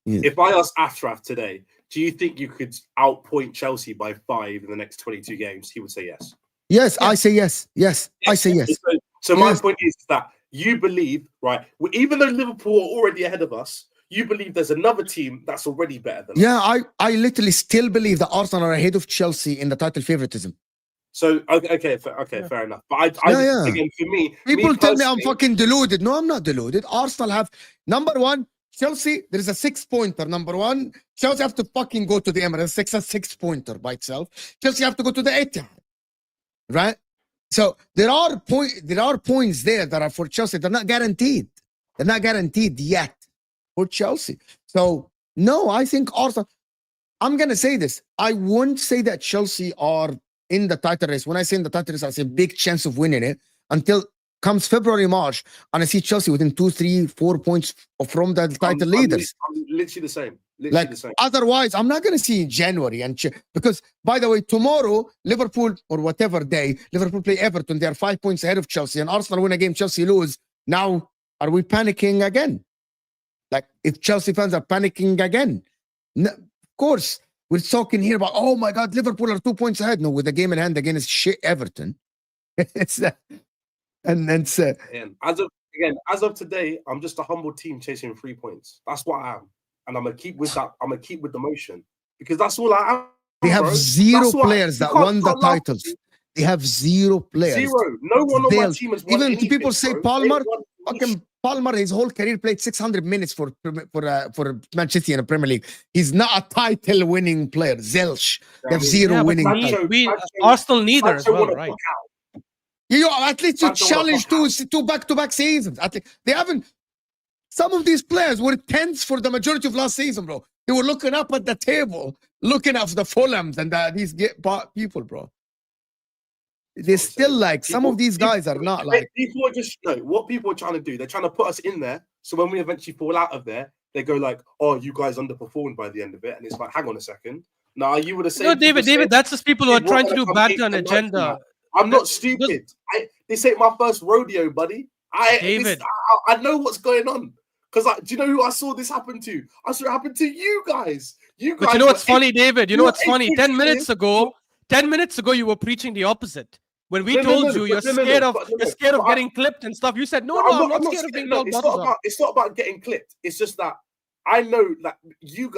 Yeah. If I ask Ashraf today, do you think you could outpoint Chelsea by 5 in the next 22 games? He would say yes. Yes, I say yes. Yes, I say yes. So my point is that you believe, right, even though Liverpool are already ahead of us, you believe there's another team that's already better than us. Yeah, I literally still believe that Arsenal are ahead of Chelsea in the title favoritism. So, okay, fair enough. But again, for me... People tell me I'm fucking deluded. No, I'm not deluded. Arsenal have, number one, Chelsea, there is a 6-pointer, number one. Chelsea have to fucking go to the Emirates. It's a 6-pointer by itself. Chelsea have to go to the Etihad. Right? So there are points there that are for Chelsea. They're not guaranteed. They're not guaranteed yet for Chelsea. So, no, I think Arsenal... I'm going to say this. I won't say that Chelsea are in the title race. When I say in the title race, I say big chance of winning it until comes February, March, and I see Chelsea within 2, 3, 4 points from the title leaders. I'm literally the same. Otherwise, I'm not going to see in January. Because, by the way, tomorrow, Liverpool, or whatever day, Liverpool play Everton. They are 5 points ahead of Chelsea. And Arsenal win a game, Chelsea lose. Now, are we panicking again? Like, if Chelsea fans are panicking again? No, of course. We're talking here about, oh my God, Liverpool are 2 points ahead. No, with the game in hand against shit Everton. It's and then as of today, I'm just a humble team chasing 3 points. That's what I am, and I'm gonna keep with that. I'm gonna keep with the motion because that's all I am. They have zero players that won the titles. They have 0 players. Zero. No one on my team has won. Even people say Palmer. Fucking Palmer, his whole career played 600 minutes for Manchester in the Premier League. He's not a title-winning player. Zilch. They have 0 winning. Arsenal neither as well, right? You know, at least you challenge two back-to-back seasons. At least they haven't. Some of these players were tense for the majority of last season, bro. They were looking up at the table, looking at the Fulhams and these people, bro. They're still like some of these guys are not like. People are just what people are trying to do. They're trying to put us in there, so when we eventually fall out of there, they go like, "Oh, you guys underperformed by the end of it," and it's like, "Hang on a second. Nah, you would have said." No, David, that's just people who are trying to do bad on agenda. I'm not stupid. This ain't my first rodeo, buddy. I know what's going on because do you know who I saw this happen to? I saw it happen to you guys. But you know what's funny, David? You know what's funny? 10 minutes ago, you were preaching the opposite. When we told you you're scared of getting clipped and stuff, you said, no, I'm not scared of being called. It's not about getting clipped. It's just that I know that you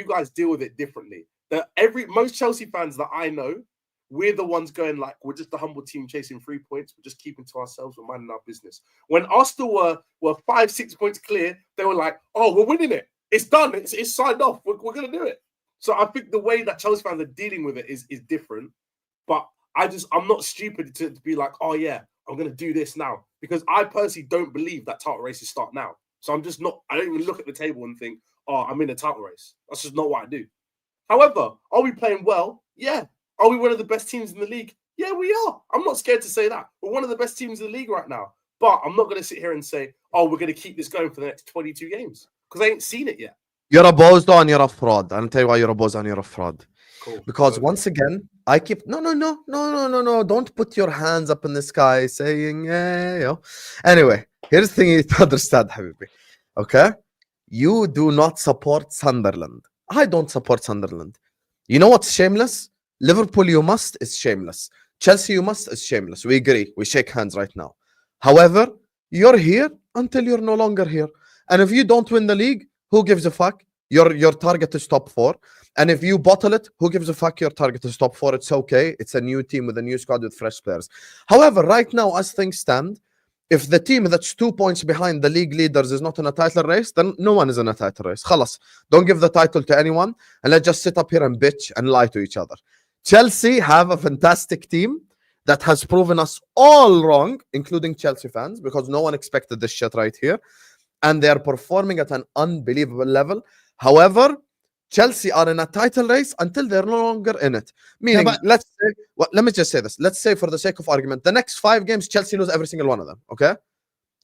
guys deal with it differently. That most Chelsea fans that I know, we're the ones going like, we're just a humble team chasing 3 points. We're just keeping to ourselves. We're minding our business. When Arsenal were 5-6 points clear, they were like, oh, we're winning it. It's done. It's signed off. We're going to do it. So I think the way that Chelsea fans are dealing with it is different. But I'm not stupid to be like, oh yeah, I'm going to do this now. Because I personally don't believe that title races start now. So I don't even look at the table and think, oh, I'm in a title race. That's just not what I do. However, are we playing well? Yeah. Are we one of the best teams in the league? Yeah, we are. I'm not scared to say that. We're one of the best teams in the league right now. But I'm not going to sit here and say, oh, we're going to keep this going for the next 22 games. Because I ain't seen it yet. You're a bozo and you're a fraud. I'll tell you why you're a bozo and you're a fraud. Cool. Because once again, I keep no. Don't put your hands up in the sky saying, yeah. Anyway, here's the thing you need to understand, Habibi. Okay? You do not support Sunderland. I don't support Sunderland. You know what's shameless? Liverpool, you must, is shameless. Chelsea, you must, is shameless. We agree. We shake hands right now. However, you're here until you're no longer here. And if you don't win the league, who gives a fuck? Your target is top 4. And if you bottle it, who gives a fuck? Your target is top 4. It's okay. It's a new team with a new squad with fresh players. However, right now, as things stand, if the team that's 2 points behind the league leaders is not in a title race, then no one is in a title race. Khalas. Don't give the title to anyone, and let's just sit up here and bitch and lie to each other. Chelsea have a fantastic team that has proven us all wrong, including Chelsea fans, because no one expected this shit right here. And they are performing at an unbelievable level. However, Chelsea are in a title race until they're no longer in it. Meaning, let me just say this. Let's say, for the sake of argument, the next 5 games, Chelsea lose every single one of them, okay?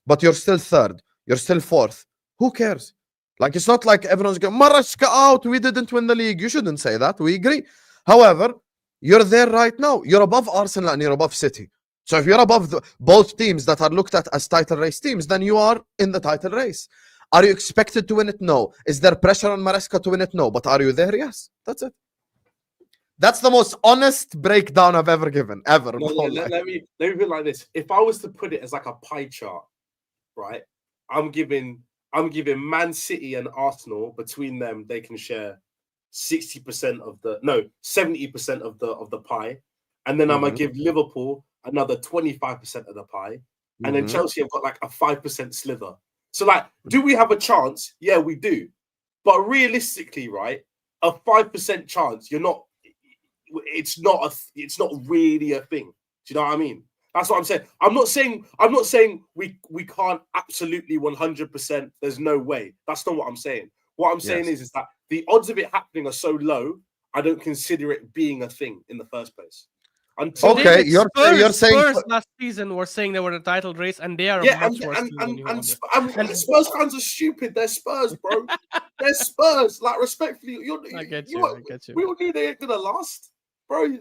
But you're still 3rd. You're still 4th. Who cares? Like, it's not like everyone's going, Maresca out, we didn't win the league. You shouldn't say that. We agree. However, you're there right now. You're above Arsenal and you're above City. So if you're above both teams that are looked at as title race teams, then you are in the title race. Are you expected to win it? No. Is there pressure on Maresca to win it? No. But are you there? Yes. That's it. That's the most honest breakdown I've ever given, ever. No, let me put it like this. If I was to put it as like a pie chart, right? I'm giving Man City and Arsenal, between them, they can share 70% of the pie. And then I'm gonna give Liverpool another 25% of the pie. And then Chelsea have got like a 5% slither. So, like, do we have a chance? Yeah, we do. But realistically, right, a 5% chance, it's not really a thing. Do you know what I mean? That's what I'm saying. I'm not saying we can't absolutely 100%. There's no way. That's not what I'm saying. What I'm saying is that the odds of it happening are so low, I don't consider it being a thing in the first place. Okay, you're saying Spurs last season were saying they were in a title race, and they are much worse. And Spurs fans are stupid. They're Spurs, bro. They're Spurs. Like, respectfully, I get you. We all knew they ain't gonna last, bro.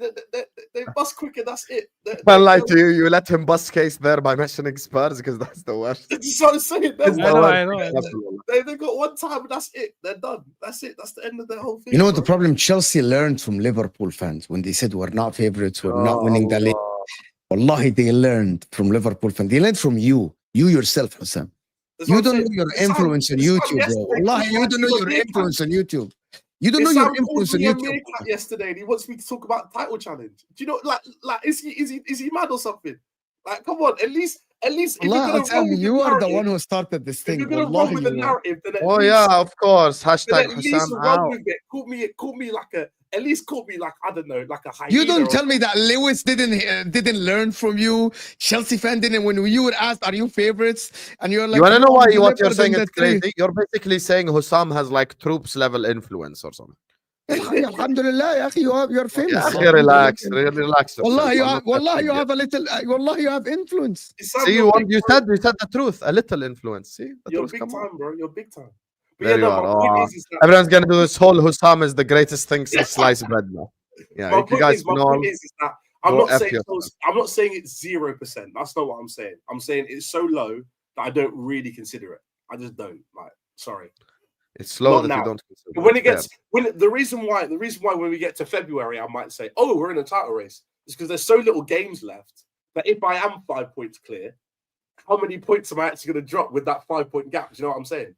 They bust quicker. That's it. Well, like you let him bust case there by mentioning Spurs, because that's the worst. That's what I'm saying. I know. They got one time, and that's it. They're done. That's it. That's the end of their whole thing. You know what the problem? Chelsea learned from Liverpool fans when they said we're not favorites, we're not winning the league. Wallahi, they learned from Liverpool fans. They learned from you yourself, Husam. You don't know your influence on YouTube, bro. Wallahi, you don't know your influence on YouTube. You don't know your influence on YouTube. Yesterday, and he wants me to talk about title challenge. Do you know, like, is he mad or something? Like, come on, at least. Allah, you are the one who started this thing. If you're gonna run with the narrative, then of course. Hashtag at least run with it. Call me like I don't know, like a hyena. You don't tell me that Lewis didn't learn from you. Chelsea fan didn't. When you were asked, "Are you favorites?" and you're like, you want to know why what you're saying is crazy? You're basically saying Husam has like troops level influence or something. Alhamdulillah, you're famous. Relax. Wallah, you have a little. Wallah, you have influence. See, you said the truth. A little influence. See, you're big time, bro. You're big time. There you are. Everyone's gonna do this whole Husam is the greatest thing since sliced bread now. Yeah, you guys know. I'm not saying it's 0%. That's not what I'm saying. I'm saying it's so low that I don't really consider it. I just don't. Like, sorry. It's slow that you don't consider. When the reason why when we get to February, I might say, oh, we're in a title race, is because there's so little games left that if I am 5 points clear, how many points am I actually going to drop with that 5 point gap? Do you know what I'm saying?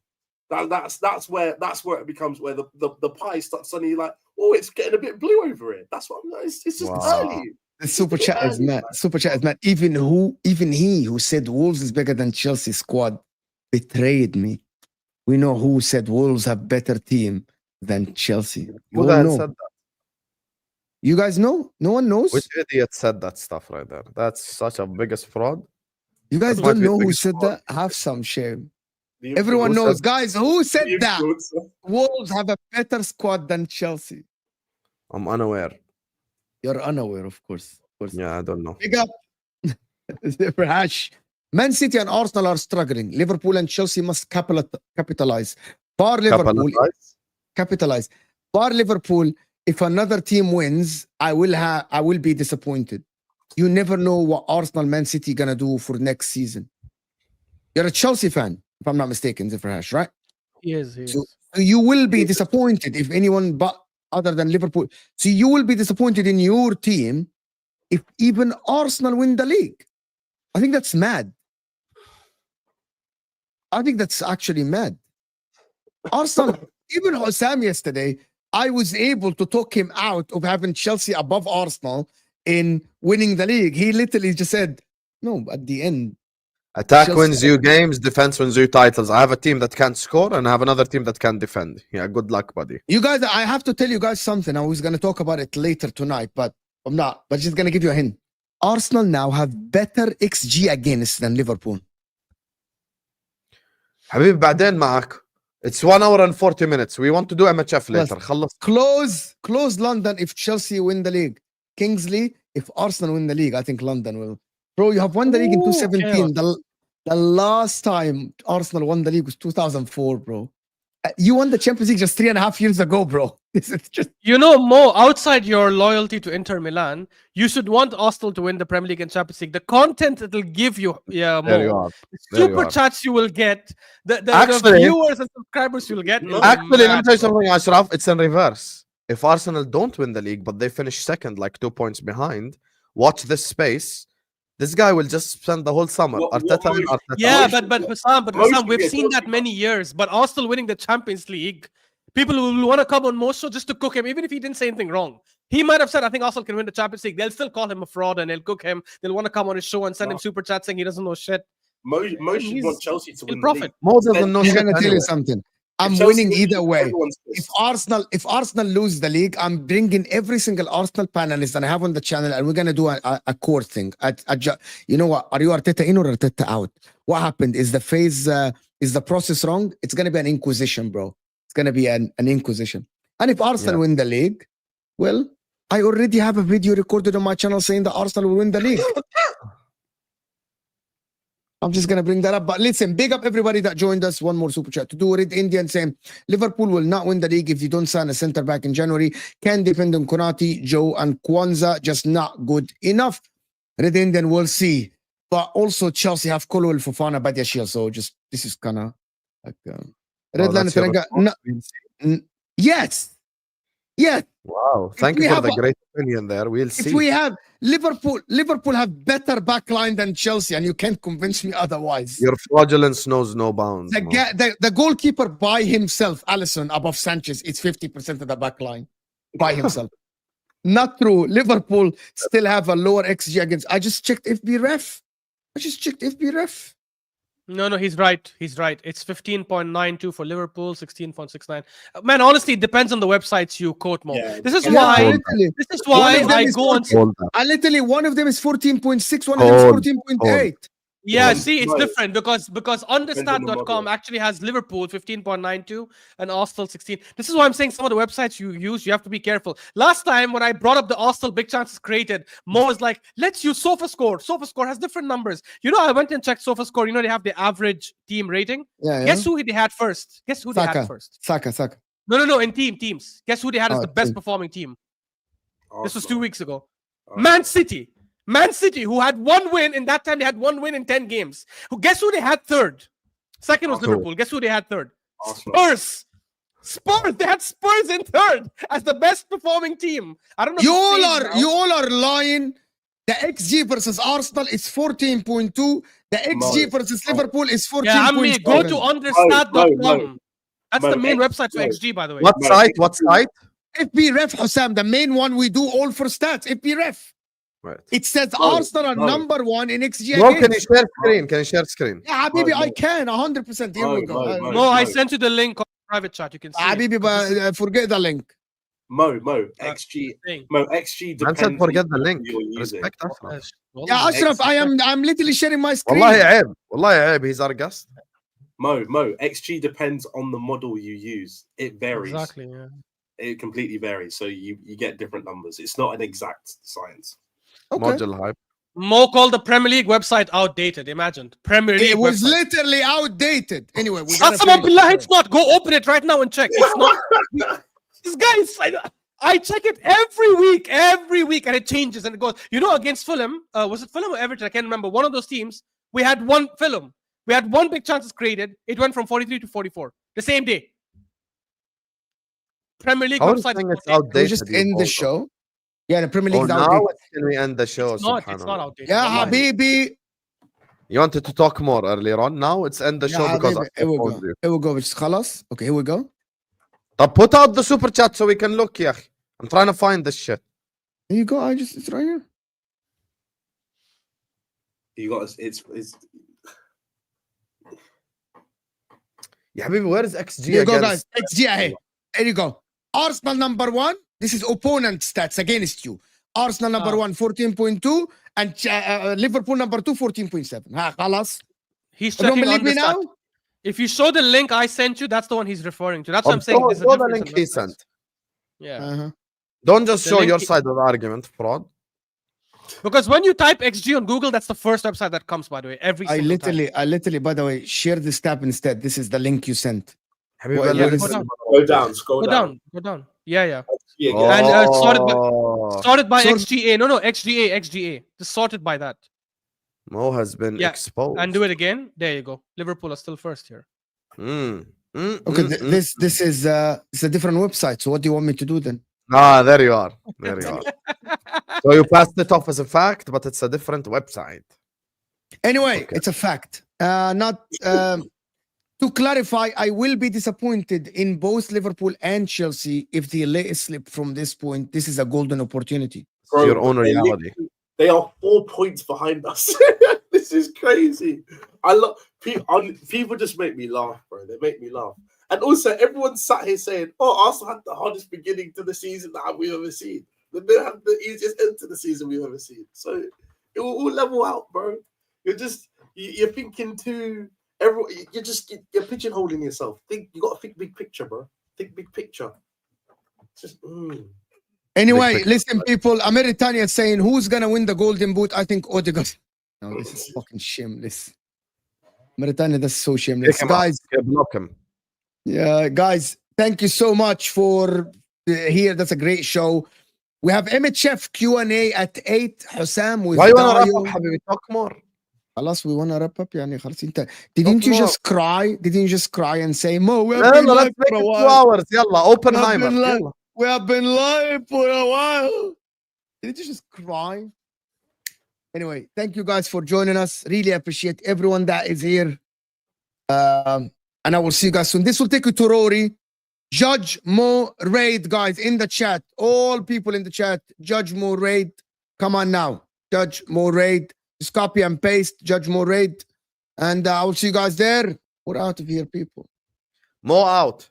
That's where it becomes where the pie starts suddenly like, oh, it's getting a bit blue over it. That's what it's just early. The super chat is mad. Super chat is mad. Even he who said Wolves is bigger than Chelsea squad betrayed me. We know who said Wolves have better team than Chelsea. You Who all the hell know. said that? You guys know? No one knows? Which idiot said that stuff right there? That's such a biggest fraud. You guys That might don't be the know who biggest said fraud. that? Have some shame. The Everyone influencer- knows. Guys, who said the that? influencer. Wolves have a better squad than Chelsea. I'm unaware. You're unaware, of course. Yeah, I don't know. Big up. Rash. Man City and Arsenal are struggling. Liverpool and Chelsea must capitalize. Bar Liverpool. Capitalize. Bar Liverpool. If another team wins, I will be disappointed. You never know what Arsenal, Man City gonna do for next season. You're a Chelsea fan, if I'm not mistaken, Zifrahash, right? He is. So you will be disappointed if anyone but other than Liverpool. So you will be disappointed in your team if even Arsenal win the league. I think that's mad. I think that's actually mad. Arsenal, even Husam yesterday, I was able to talk him out of having Chelsea above Arsenal in winning the league. He literally just said, no, at the end. Attack Chelsea- wins you games, defense wins you titles. I have a team that can score and I have another team that can defend. Yeah, good luck, buddy. You guys, I have to tell you guys something. I was going to talk about it later tonight, but I'm not. But just going to give you a hint. Arsenal now have better XG against than Liverpool. حبيبي بعدين معك. It's 1 hour and 40 minutes. We want to do MHF later. خلص. Close London if Chelsea win the league. Kingsley, if Arsenal win the league, I think London will. Bro, you have won the league in 2017. The last time Arsenal won the league was 2004, bro. You won the Champions League just 3.5 years ago, bro. It's just Mo, outside your loyalty to Inter Milan, you should want Arsenal to win the Premier League and Champions League. The content it'll give you, There Mo, you are. the There you super are. chats you will get, the Actually- viewers and subscribers you'll get. is Actually, let me mad, tell you bro. something, Ashraf. It's in reverse. If Arsenal don't win the league, but they finish second, like 2 points behind, watch this space. This guy will just spend the whole summer. What Arteta and most- Arteta. Yeah, Most- but Husam, most we've of seen it- that many years. But Arsenal winning the Champions League, people will want to come on Mo show just to cook him, even if he didn't say anything wrong. He might have said, I think Arsenal can win the Champions League. They'll still call him a fraud and they'll cook him. They'll want to come on his show and send him super chats saying he doesn't know shit. Mo should He's- want Chelsea to he'll win the profit. league. Mo doesn't know I'm shit gonna tell anyway. you something. I'm Chelsea winning wins, either way. everyone's If pissed. Arsenal lose the league, I'm bringing every single Arsenal panelist that I have on the channel, and we're gonna do a core thing. You know what? Are you Arteta in or Arteta out? What happened? Is the process wrong? It's gonna be an inquisition, bro. It's gonna be an inquisition. And if Arsenal win the league, well, I already have a video recorded on my channel saying that Arsenal will win the league. I'm just going to bring that up. But listen, big up everybody that joined us. One more super chat. To do Red Indian saying, Liverpool will not win the league if you don't sign a centre back in January. Can depend on Konate, Joe, and Kwanzaa. Just not good enough. Red Indian, we'll see. But also Chelsea have Colwell, Fofana, Badiashile. So just, this is kind of like... Red Line, that's your response? yes. Yes. Wow. Thank we you for have the a- great opinion there. We'll see. If we have Liverpool have better backline than Chelsea, and you can't convince me otherwise. Your fraudulence knows no bounds. Mo. The goalkeeper by himself, Alisson above Sanchez, it's 50% of the backline by himself. Not true. Liverpool still have a lower XG against. I just checked FB Ref. No, he's right. He's right. It's 15.92 for Liverpool, 16.69. Man, honestly, it depends on the websites you quote, Mo. Yeah. This is Yeah, why. literally. This is why One of them I is go on. Hold that. And literally, one of them is 14.6, one of them is Hold. 14.8. Yeah, Yeah, see, it's right. different because Depends on the understat.com model. actually has Liverpool 15.92 and Arsenal 16. This is why I'm saying some of the websites you use, you have to be careful. Last time when I brought up the Arsenal big chances created, Mo was like, let's use SofaScore. SofaScore has different numbers. You know, I went and checked SofaScore. You know, they have the average team rating. Yeah, Guess who they had first? Guess who they Saka. had first? Saka. No, in teams. Guess who they had as Oh, the best team. performing team? This was 2 Arsenal. weeks ago. Arsenal. Man City, who had one win in that time, they had one win in 10 games. Guess who they had third? Second was Arsenal. Liverpool. Guess who they had third? Arsenal. Spurs. They had Spurs in third as the best performing team. I don't know. You if it's all are lying. The XG versus Arsenal is 14.2. The XG versus Liverpool is 14.7. Yeah, I mean, go to understat.com. No. That's Mo, the main X- website for Mo. XG, by the way. What site? What site? FB Ref, Husam, the main one we do all for stats. FB Ref. Right. It says Mo, Arsenal are Mo. number 1 in XG. Mo, can you against. share screen? Can you share screen? Yeah, Habibi, Mo, I Mo. can 100%. Here we Mo, go. Mo, No, I Mo. sent you the link on private chat. You can see. it. Habibi, but forget the link. Mo, Uh, XG, thing. Mo, XG Man depends said forget on the what link. you're using. Respect Ashraf. Yeah, Ashraf, I'm literally sharing my screen. والله عيب. والله عيب. He's our guest. Mo, XG depends on the model you use. It varies. Exactly. Yeah. It completely varies. So you get different numbers. It's not an exact science. Okay. Module hype. Mo called the Premier League website outdated. Imagine Premier League. It was website. literally outdated. Anyway, we gotta Qasam finish billah, it. it's not. Go open it right now and check. It's not. This guy is. I check it every week, and it changes and it goes. You know, against Fulham, was it Fulham or Everton? I can't remember. One of those teams. We had one Fulham. We had one big chances created. It went from 43 to 44 the same day. Premier League How do you website. think it's We outdated? just you end the also? show. Yeah, the Premier League Oh, is now outdated. can we end the show? It's not Subhanallah. outdated. Yeah, Wallahi. Habibi. You wanted to talk more earlier on. Now it's end the Yeah, show because Habibi. I Here we told go. you. Here we go. It's خلاص. Okay, here we go. طب put out the super chat so we can look يا أخي. I'm trying to find this shit. Here you go. It's right here. You got it's يا حبيبي, where is XG Here you go, against? guys. XG ahead. Here you go. Arsenal number 1. This is opponent stats against you. Arsenal number 1, 14.2. And Liverpool number 2, 14.7. Ha, خلاص. He's Don't checking believe on me the now? stat. If you show the link I sent you, that's the one he's referring to. That's what I'm saying. Show There's a the difference link in he websites. sent. Yeah. Uh-huh. Don't just The show link your he- side of the argument, fraud. Because when you type XG on Google, that's the first website that comes, by the way. Every I single time. literally, by the way, share this tab instead. This is the link you sent. حبيبي, Well, let yeah, me go see. down. go down, scroll Go down. down. Go down. Yeah, yeah. Yeah, Oh. And sorted by So XGA. No, XGA. Just sorted by that. Mo has been Yeah, exposed. And do it again. There you go. Liverpool are still first here. Okay, this is it's a different website. So what do you want me to do then? Ah, there you are. There you are. So you passed it off as a fact, but it's a different website. Anyway, Okay. it's a fact. Not to clarify, I will be disappointed in both Liverpool and Chelsea if they let it slip from this point. This is a golden opportunity. It's your own reality. They are 4 points behind us. This is crazy. I love people. Just make me laugh, bro. They make me laugh. And also, everyone sat here saying, "Oh, Arsenal had the hardest beginning to the season that we've ever seen. They had the easiest end to the season we've ever seen." So it will all level out, bro. You're thinking too. You're pigeonholing yourself. You got to think big picture, bro. Think big picture. Just. Anyway, listen, people. Ameritania is saying who's gonna win the Golden Boot? I think Odegaard. No, this is fucking shameless. Ameritania, that's so shameless, guys. Block him. Yeah, guys, thank you so much for here. That's a great show. We have MHF Q&A at 8. Husam with Why you wanna wrap Dario. up, حبيبي? Talk more. خلاص, we wanna wrap up. يعني خلاص انت didn't you more. just cry? Didn't you just cry and say Mo? We have No, been no, live let's make for a it 2 while. hours. يلا, Oppenheimer. يلا. We have been live for a while. Did you just cry? Anyway, thank you guys for joining us. Really appreciate everyone that is here. And I will see you guys soon. This will take you to Rory. Judge Mo Raid, guys, in the chat. All people in the chat. Judge Mo Raid. Come on now. Judge Mo Raid. Just copy and paste. Judge Mo Raid. And I will see you guys there. We're out of here, people. Mo out.